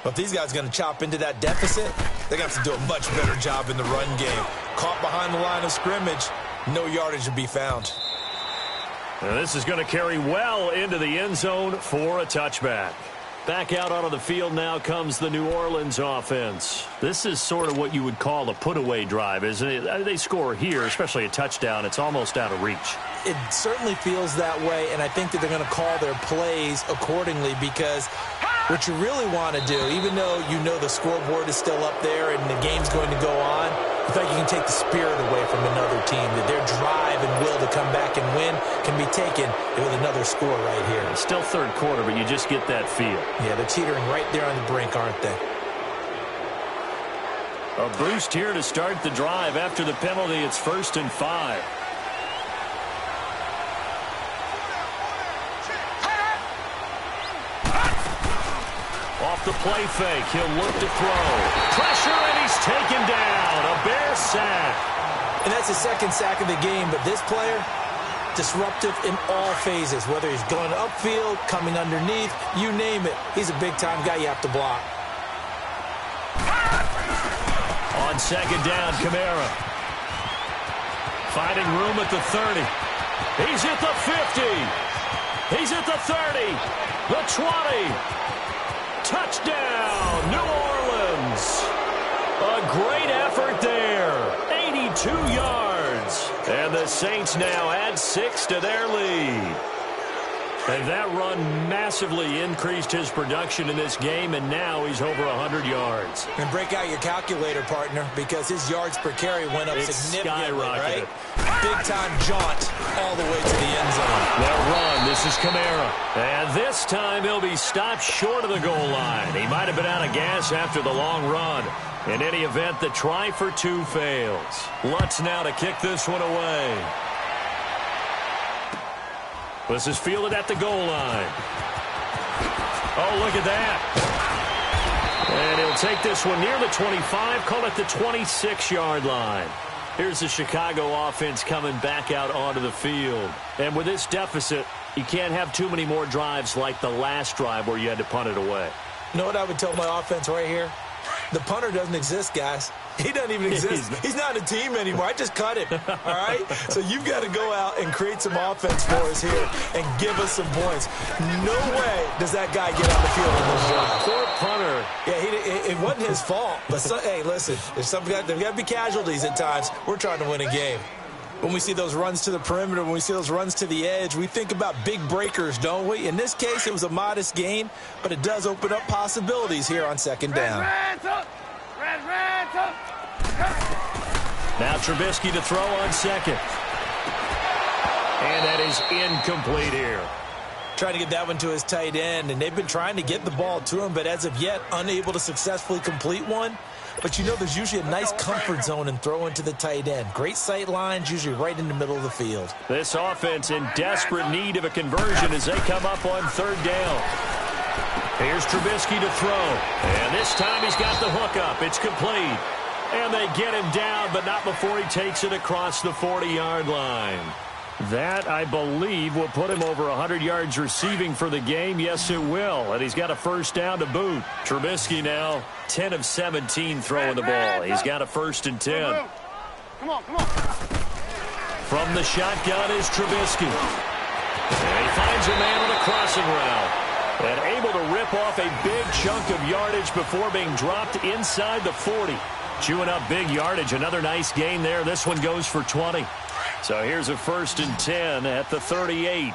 But if these guys are going to chop into that deficit, they're going to have to do a much better job in the run game. Caught behind the line of scrimmage, no yardage to be found. Now this is going to carry well into the end zone for a touchback. Back out onto the field now comes the New Orleans offense. This is sort of what you would call a put-away drive, isn't it? They score here, especially a touchdown. It's almost out of reach. It certainly feels that way, and I think that they're going to call their plays accordingly because what you really want to do, even though you know the scoreboard is still up there and the game's going to go on, in fact, you can take the spirit away from another team, that their drive and will to come back and win can be taken with another score right here. It's still 3rd quarter, but you just get that feel. Yeah, they're teetering right there on the brink, aren't they? A boost here to start the drive. After the penalty, it's 1st and 5. Off the play fake, he'll look to throw. Pressure, and he's taken down. A Bear sack. And that's the 2nd sack of the game, but this player, disruptive in all phases, whether he's going upfield, coming underneath, you name it. He's a big-time guy you have to block. On 2nd down, Kamara. Finding room at the 30. He's at the 50. He's at the 30. The 20. Touchdown, New Orleans. A great effort there. 82 yards. And the Saints now add 6 to their lead. And that run massively increased his production in this game, and now he's over 100 yards. And break out your calculator, partner, because his yards per carry went up significantly, right? Big-time jaunt all the way to the end zone. That run, this is Kamara. And this time he'll be stopped short of the goal line. He might have been out of gas after the long run. In any event, the try for 2 fails. Lutz now to kick this one away. This is fielded at the goal line. Oh, look at that. And he'll take this one near the 25, call it the 26-yard line. Here's the Chicago offense coming back out onto the field. And with this deficit, you can't have too many more drives like the last drive where you had to punt it away. You know what I would tell my offense right here? The punter doesn't exist, guys. He doesn't even exist. He's not a team anymore. I just cut him, all right? So you've got to go out and create some offense for us here and give us some points. No way does that guy get on the field in this drive. Poor punter. Yeah, it wasn't his fault. But, hey, listen, there's got to be casualties at times. We're trying to win a game. When we see those runs to the perimeter, when we see those runs to the edge, we think about big breakers, don't we? In this case, it was a modest gain, but it does open up possibilities here on second down. Now Trubisky to throw on second. And that is incomplete here. Trying to get that one to his tight end, and they've been trying to get the ball to him, but as of yet, unable to successfully complete one. But you know there's usually a nice comfort zone in throwing to the tight end. Great sight lines, usually right in the middle of the field. This offense in desperate need of a conversion as they come up on third down. Here's Trubisky to throw. And this time he's got the hook up. It's complete. And they get him down, but not before he takes it across the 40-yard line. That, I believe, will put him over 100 yards receiving for the game. Yes, it will. And he's got a first down to boot. Trubisky now 10 of 17 throwing the ball. He's got a 1st and 10. Come on. From the shotgun is Trubisky. And he finds a man on a crossing route. And able to rip off a big chunk of yardage before being dropped inside the 40. Chewing up big yardage. Another nice gain there. This one goes for 20. So here's a 1st and 10 at the 38. There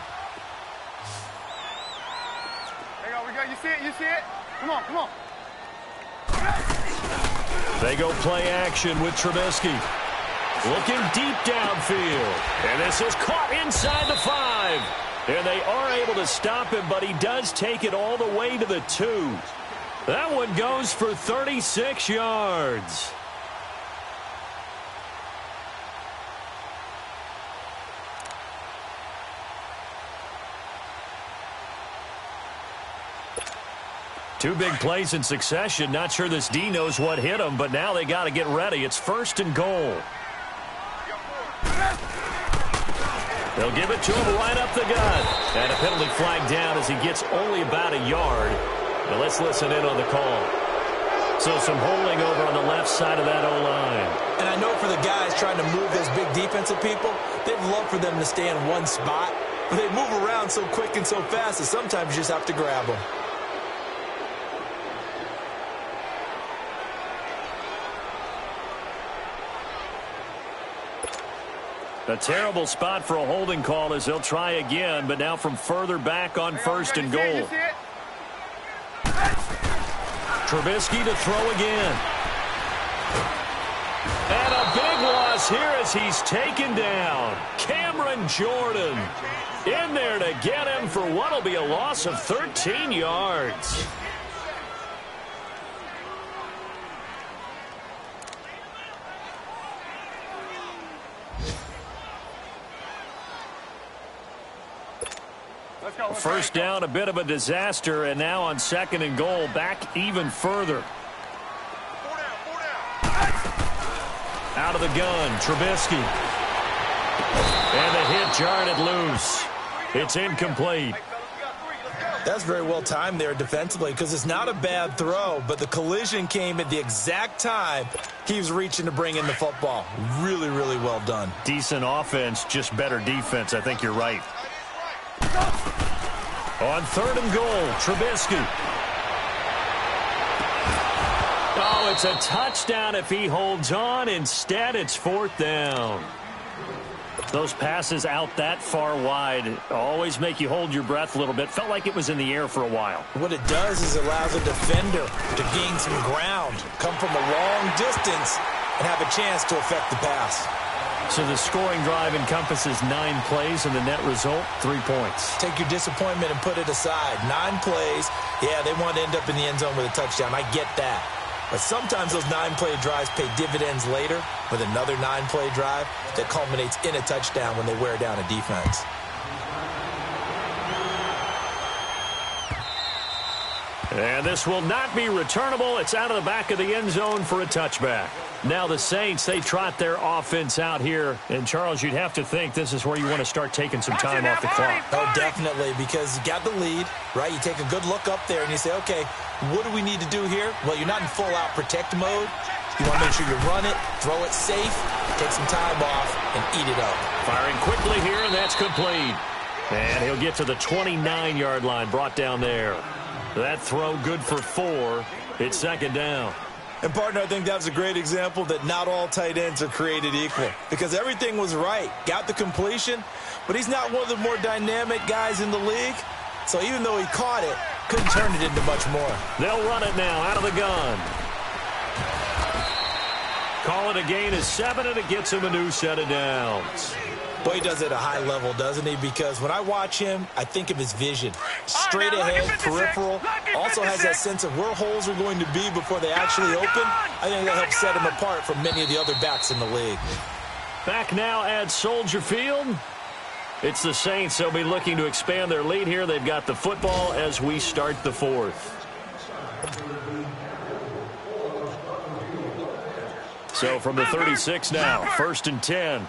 you go. You see it? Come on. They go play action with Trubisky. Looking deep downfield. And this is caught inside the 5. And they are able to stop him, but he does take it all the way to the 2. That one goes for 36 yards. Two big plays in succession. Not sure this D knows what hit him, but now they got to get ready. It's 1st and goal. They'll give it to him right up the gut. And a penalty flag down as he gets only about a yard. Now let's listen in on the call. So some holding over on the left side of that O-line. And I know for the guys trying to move those big defensive people, they'd love for them to stay in one spot. But they move around so quick and so fast that sometimes you just have to grab them. A terrible spot for a holding call as they'll try again, but now from further back on 1st and goal. Trubisky to throw again. And a big loss here as he's taken down. Cameron Jordan in there to get him for what will be a loss of 13 yards. First down, a bit of a disaster, and now on 2nd and goal, back even further. Out of the gun, Trubisky. And the hit jarred it loose. It's incomplete. That's very well timed there defensively because it's not a bad throw, but the collision came at the exact time he was reaching to bring in the football. Really, really well done. Decent offense, just better defense. I think you're right. On 3rd and goal, Trubisky. Oh, it's a touchdown if he holds on. Instead, it's 4th down. Those passes out that far wide always make you hold your breath a little bit. Felt like it was in the air for a while. What it does is it allows a defender to gain some ground, come from a long distance, and have a chance to affect the pass. So the scoring drive encompasses 9 plays, and the net result, 3 points. Take your disappointment and put it aside. 9 plays. Yeah, they want to end up in the end zone with a touchdown. I get that. But sometimes those 9-play drives pay dividends later with another 9-play drive that culminates in a touchdown when they wear down a defense. And this will not be returnable. It's out of the back of the end zone for a touchback. Now the Saints, they trot their offense out here. And, Charles, you'd have to think this is where you want to start taking some time off the clock. Oh, definitely, because you got the lead, right? You take a good look up there and you say, okay, what do we need to do here? Well, you're not in full-out protect mode. You want to make sure you run it, throw it safe, take some time off, and eat it up. Firing quickly here, and that's complete. And he'll get to the 29-yard line, brought down there. That throw good for 4. It's second down. And, partner, I think that was a great example that not all tight ends are created equal, because everything was right. Got the completion, but he's not one of the more dynamic guys in the league. So even though he caught it, couldn't turn it into much more. They'll run it now out of the gun. Call it a gain of 7, and it gets him a new set of downs. Boy, he does it at a high level, doesn't he? Because when I watch him, I think of his vision. Straight ahead, peripheral. Also has that sense of where holes are going to be before they actually open. I think that helps set him apart from many of the other backs in the league. Back now at Soldier Field. It's the Saints. They'll be looking to expand their lead here. They've got the football as we start the 4th. So from the 36 now, 1st and 10.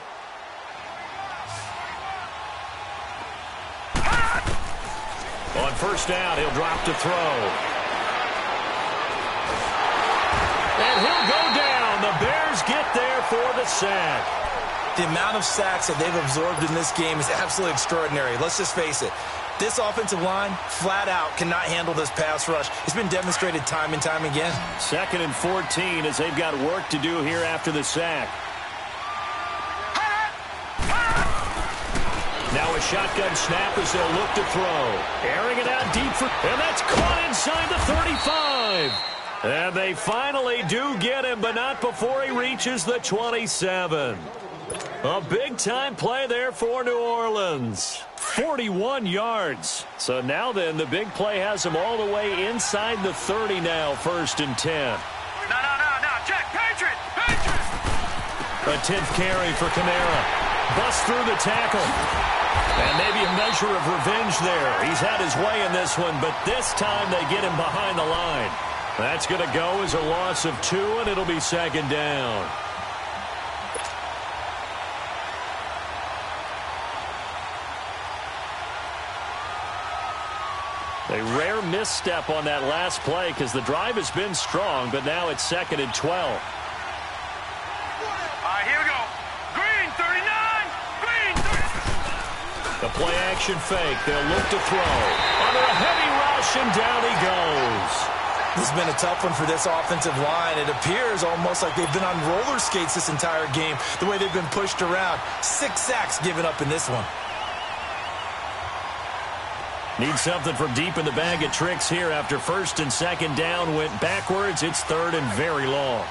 On first down, he'll drop to throw. And he'll go down. The Bears get there for the sack. The amount of sacks that they've absorbed in this game is absolutely extraordinary. Let's just face it. This offensive line, flat out, cannot handle this pass rush. It's been demonstrated time and time again. 2nd and 14 as they've got work to do here after the sack. Now a shotgun snap as they'll look to throw. Airing it out deep for... And that's caught inside the 35. And they finally do get him, but not before he reaches the 27. A big-time play there for New Orleans. 41 yards. So now then, the big play has him all the way inside the 30 now, 1st and 10. No. Check. Patriot. A 10th carry for Kamara. Busts through the tackle. And maybe a measure of revenge there. He's had his way in this one, but this time they get him behind the line. That's going to go as a loss of 2, and it'll be second down. A rare misstep on that last play because the drive has been strong, but now it's 2nd and 12. All right, here we go. Green, 39. Green, 30. The play action fake. They'll look to throw. Under a heavy rush, and down he goes. This has been a tough one for this offensive line. It appears almost like they've been on roller skates this entire game, the way they've been pushed around. 6 sacks given up in this one. Need something from deep in the bag of tricks here after 1st and 2nd down went backwards. It's 3rd and very long.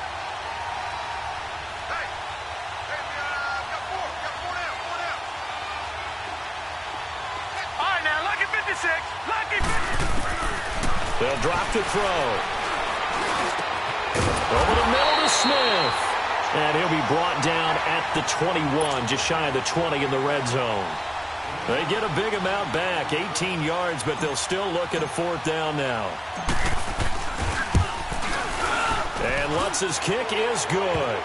All right, now, lucky 56. Lucky 56. They'll drop to throw. Over the middle to Smith. And he'll be brought down at the 21, just shy of the 20 in the red zone. They get a big amount back, 18 yards, but they'll still look at a 4th down now. And Lutz's kick is good.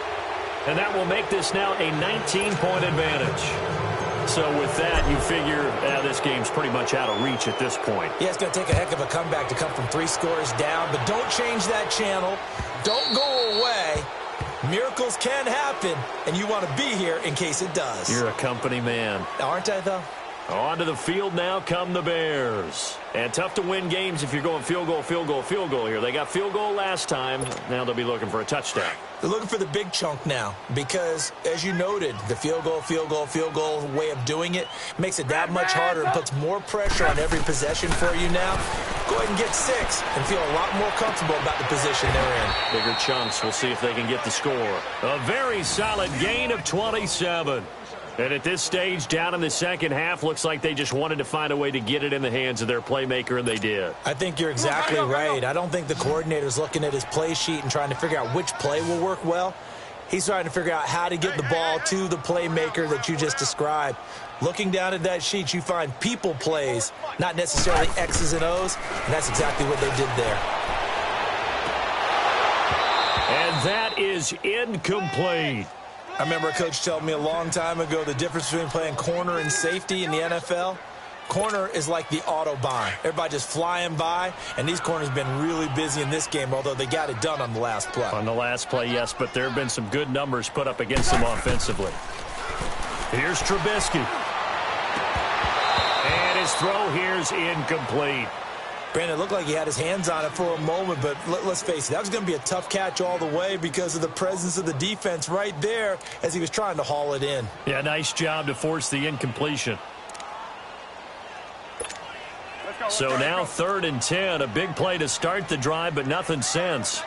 And that will make this now a 19-point advantage. So with that, you figure this game's pretty much out of reach at this point. Yeah, it's going to take a heck of a comeback to come from 3 scores down, but don't change that channel. Don't go away. Miracles can happen, and you want to be here in case it does. You're a company man. Aren't I, though? Onto the field now come the Bears. And tough to win games if you're going field goal here. They got field goal last time. Now they'll be looking for a touchdown. They're looking for the big chunk now because, as you noted, the field goal way of doing it makes it that much harder and puts more pressure on every possession for you now. Go ahead and get 6 and feel a lot more comfortable about the position they're in. Bigger chunks. We'll see if they can get the score. A very solid gain of 27. And at this stage, down in the second half, looks like they just wanted to find a way to get it in the hands of their playmaker, and they did. I think you're exactly right. I don't think the coordinator's looking at his play sheet and trying to figure out which play will work well. He's trying to figure out how to get the ball to the playmaker that you just described. Looking down at that sheet, you find people plays, not necessarily X's and O's, and that's exactly what they did there. And that is incomplete. I remember a coach telling me a long time ago the difference between playing corner and safety in the NFL. Corner is like the Autobahn. Everybody just flying by, and these corners have been really busy in this game, although they got it done on the last play. On the last play, yes, but there have been some good numbers put up against them offensively. Here's Trubisky. And his throw here's incomplete. Brandon, it looked like he had his hands on it for a moment, but let's face it, that was going to be a tough catch all the way because of the presence of the defense right there as he was trying to haul it in. Yeah, nice job to force the incompletion. So now 3rd and 10, a big play to start the drive, but nothing since.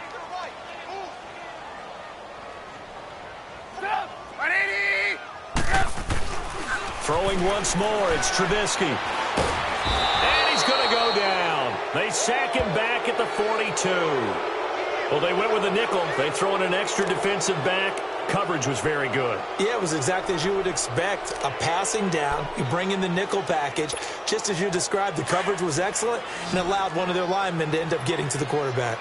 Throwing once more, it's Trubisky. And he's going to go down. They sack him back at the 42. Well, they went with a nickel. They throw in an extra defensive back. Coverage was very good. Yeah, it was exactly as you would expect. A passing down, you bring in the nickel package. Just as you described, the coverage was excellent and allowed one of their linemen to end up getting to the quarterback.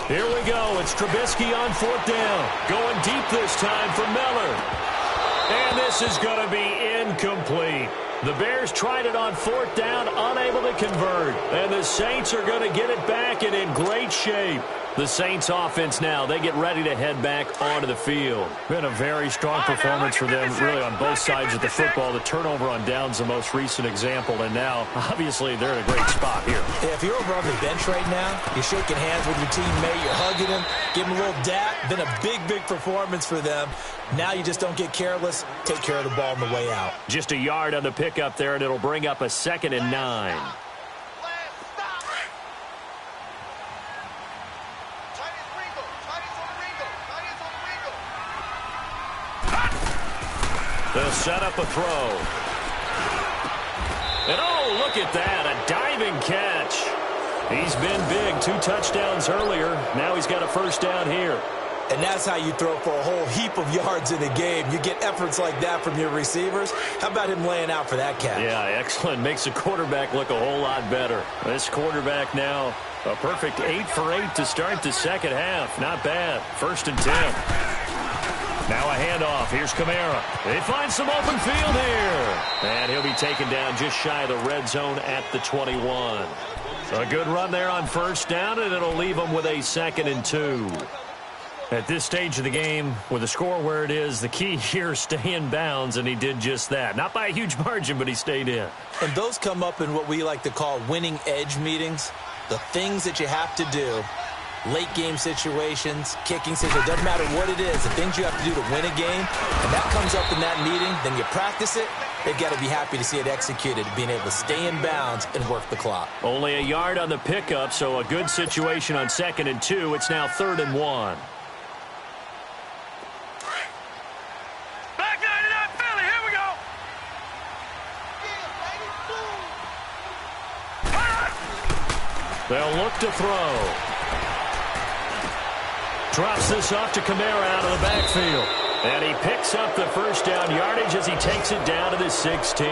Here we go. It's Trubisky on 4th down. Going deep this time for Miller. And this is going to be incomplete. The Bears tried it on 4th down, unable to convert. And the Saints are going to get it back and in great shape. The Saints offense now, they get ready to head back onto the field. Been a very strong performance for them, really on both sides of the football. The turnover on downs the most recent example, and now, obviously, they're in a great spot here. Yeah, if you're over on the bench right now, you're shaking hands with your teammate, you're hugging him, give him a little dap. Been a big performance for them. Now you just don't get careless. Take care of the ball on the way out. Just a yard on the pickup there, and it'll bring up a 2nd and 9. They'll set up a throw. And oh, look at that, a diving catch. He's been big, 2 touchdowns earlier. Now he's got a 1st down here. And that's how you throw for a whole heap of yards in the game. You get efforts like that from your receivers. How about him laying out for that catch? Yeah, excellent. Makes the quarterback look a whole lot better. This quarterback now, a perfect 8 for 8 to start the second half. Not bad. 1st and 10. Now a handoff. Here's Kamara. They find some open field here. And he'll be taken down just shy of the red zone at the 21. A good run there on 1st down, and it'll leave them with a 2nd and 2. At this stage of the game, with the score where it is, the key here is stay in bounds, and he did just that. Not by a huge margin, but he stayed in. And those come up in what we like to call winning edge meetings. The things that you have to do. Late game situations, kicking situations, doesn't matter what it is, the things you have to do to win a game, and that comes up in that meeting, then you practice it, they've got to be happy to see it executed, being able to stay in bounds and work the clock. Only a yard on the pickup, so a good situation on 2nd and 2. It's now 3rd and 1. Back 99 Philly, here we go. They'll look to throw. Drops this off to Kamara out of the backfield. And he picks up the 1st down yardage as he takes it down to the 16.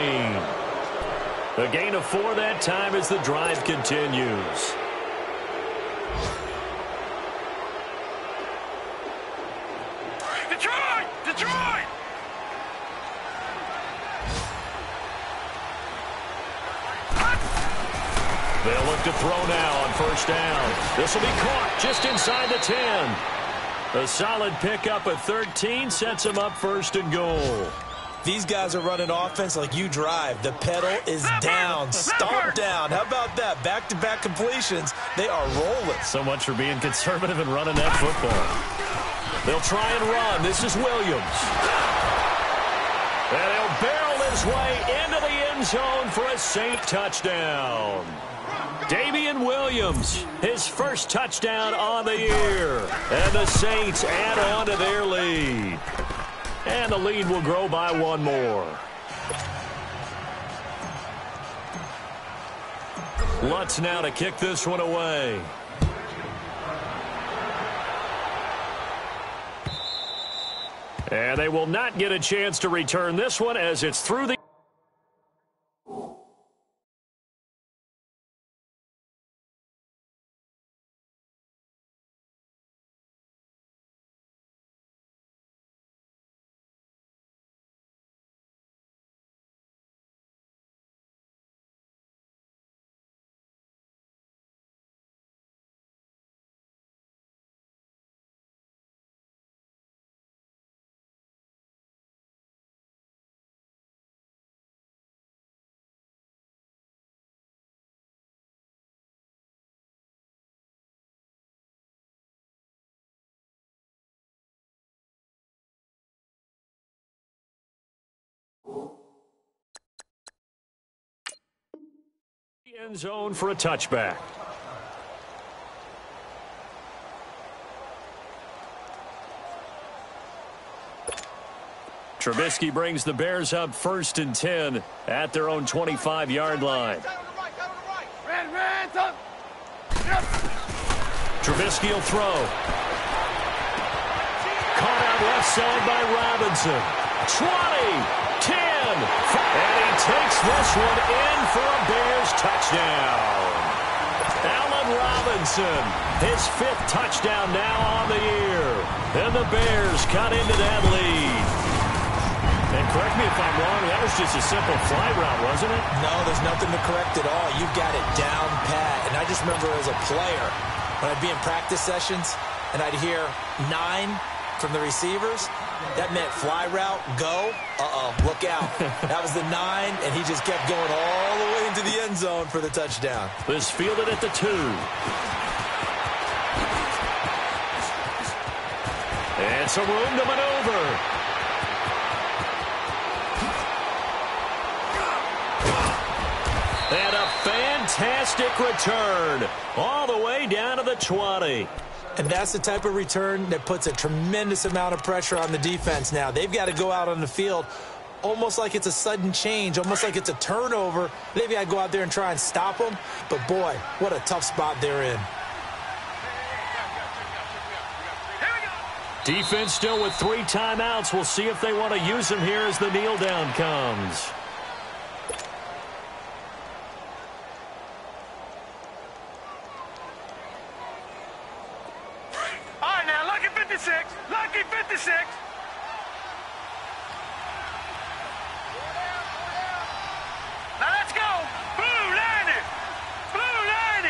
A gain of 4 that time as the drive continues. Detroit! They'll look to throw now on 1st down. This will be caught just inside the 10. A solid pickup at 13 sets him up 1st and goal. These guys are running offense like you drive. The pedal is down, stomp down. How about that? Back-to-back completions. They are rolling. So much for being conservative and running that football. They'll try and run. This is Williams. And he'll barrel his way into the end zone for a Saint touchdown. Damian Williams, his 1st touchdown on the year. And the Saints add on to their lead. And the lead will grow by 1 more. Lutz now to kick this one away. And they will not get a chance to return this one as it's through the... end zone for a touchback. Trubisky brings the Bears up 1st and 10 at their own 25-yard line. Trubisky will throw. Caught out left side by Robinson. 20, 10, and he takes this one in for a Bears touchdown. Allen Robinson, his 5th touchdown now on the year. And the Bears cut into that lead. And correct me if I'm wrong, that was just a simple fly route, wasn't it? No, there's nothing to correct at all. You got it down pat. And I just remember as a player, when I'd be in practice sessions, and I'd hear 9 from the receivers, that meant fly route, go, look out. That was the 9, and he just kept going all the way into the end zone for the touchdown. This fielded at the 2. And some room to maneuver. And a fantastic return all the way down to the 20. And that's the type of return that puts a tremendous amount of pressure on the defense now. They've got to go out on the field almost like it's a sudden change, almost like it's a turnover. They've got to go out there and try and stop them. But, boy, what a tough spot they're in. Defense still with 3 timeouts. We'll see if they want to use them here as the kneel down comes. Lucky 56. Now let's go. Blue 90. Blue 90.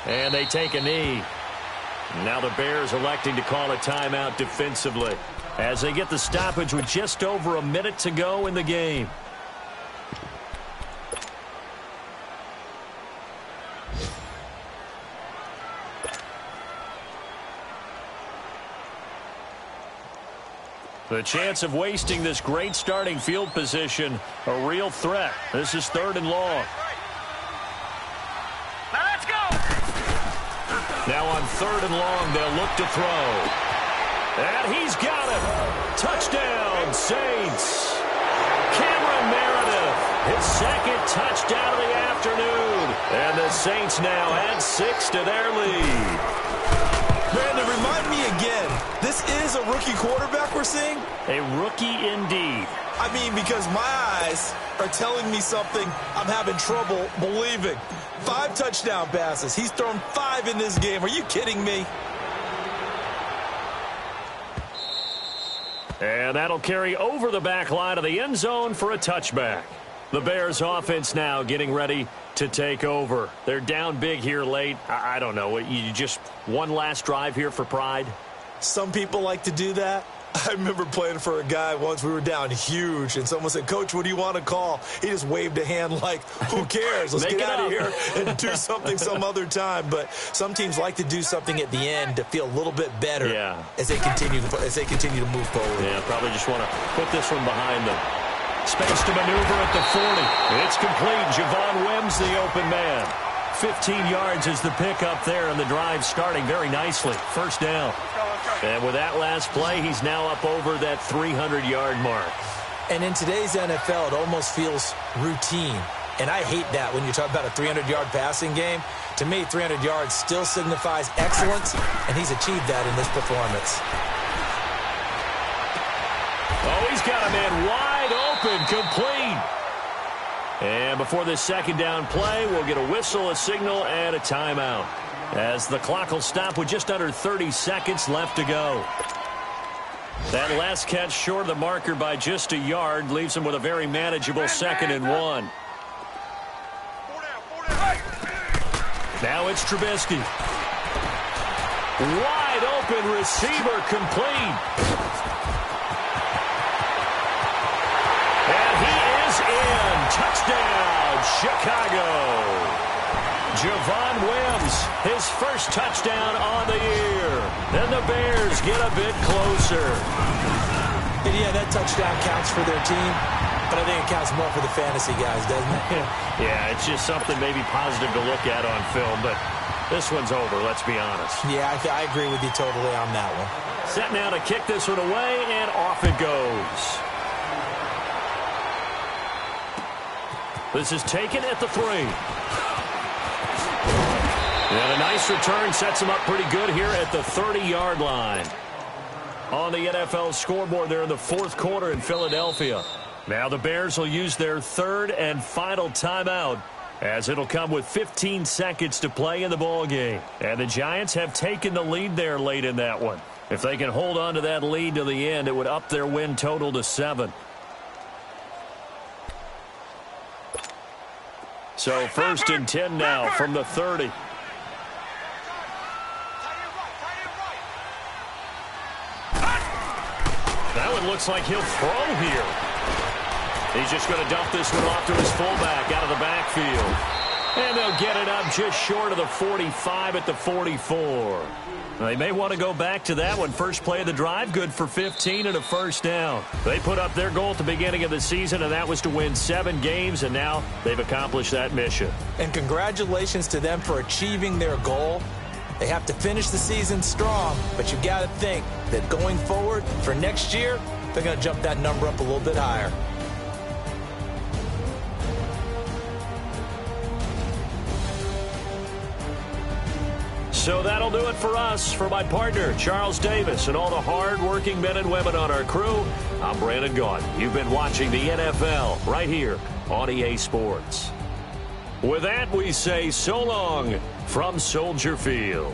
And they take a knee. Now the Bears electing to call a timeout defensively as they get the stoppage with just over a minute to go in the game. The chance of wasting this great starting field position, a real threat. This is 3rd and long. Now on 3rd and long, they'll look to throw. And he's got it. Touchdown, Saints. Cameron Meredith, his 2nd touchdown of the afternoon. And the Saints now add 6 to their lead. Brandon, remind me again, this is a rookie quarterback we're seeing? A rookie indeed. I mean, because my eyes are telling me something I'm having trouble believing. 5 touchdown passes. He's thrown 5 in this game. Are you kidding me? And that'll carry over the back line of the end zone for a touchback. The Bears offense now getting ready to take over. They're down big here late. I don't know. You just one last drive here for pride? Some people like to do that. I remember playing for a guy once. We were down huge, and someone said, "Coach, what do you want to call?" He just waved a hand like, who cares? Let's get out of here and do something some other time. But some teams like to do something at the end to feel a little bit better as they continue to move forward. Yeah, probably just want to put this one behind them. Space to maneuver at the 40. It's complete. Javon Wims, the open man. 15 yards is the pickup there, and the drive starting very nicely. First down. And with that last play, he's now up over that 300-yard mark. And in today's NFL, it almost feels routine. And I hate that when you talk about a 300-yard passing game. To me, 300 yards still signifies excellence, and he's achieved that in this performance. Oh, he's got a man wide open, complete. And before this second down play, we'll get a whistle, a signal, and a timeout, as the clock will stop with just under 30 seconds left to go. That last catch short of the marker by just a yard leaves him with a very manageable 2nd and 1. Now it's Trubisky. Wide open receiver, complete. And he is in. Touchdown, Chicago. Javon Wims, his first touchdown on the year. Then the Bears get a bit closer. And yeah, that touchdown counts for their team, but I think it counts more for the fantasy guys, doesn't it? Yeah, it's just something maybe positive to look at on film, but this one's over, let's be honest. Yeah, I agree with you totally on that one. Set now to kick this one away, and off it goes. This is taken at the 3. And a nice return sets him up pretty good here at the 30-yard line. On the NFL scoreboard there in the fourth quarter in Philadelphia. Now the Bears will use their third and final timeout, as it'll come with 15 seconds to play in the ballgame. And the Giants have taken the lead there late in that one. If they can hold on to that lead to the end, it would up their win total to 7. So 1st and 10 now from the 30. That one looks like he'll throw here. He's just going to dump this one off to his fullback out of the backfield. And they'll get it up just short of the 45 at the 44. They may want to go back to that one. First play of the drive, good for 15 and a first down. They put up their goal at the beginning of the season, and that was to win 7 games, and now they've accomplished that mission. And congratulations to them for achieving their goal. They have to finish the season strong, but you got to think that going forward for next year, they're going to jump that number up a little bit higher. So that'll do it for us. For my partner, Charles Davis, and all the hard-working men and women on our crew, I'm Brandon Gaudin. You've been watching the NFL right here on EA Sports. With that, we say so long from Soldier Field.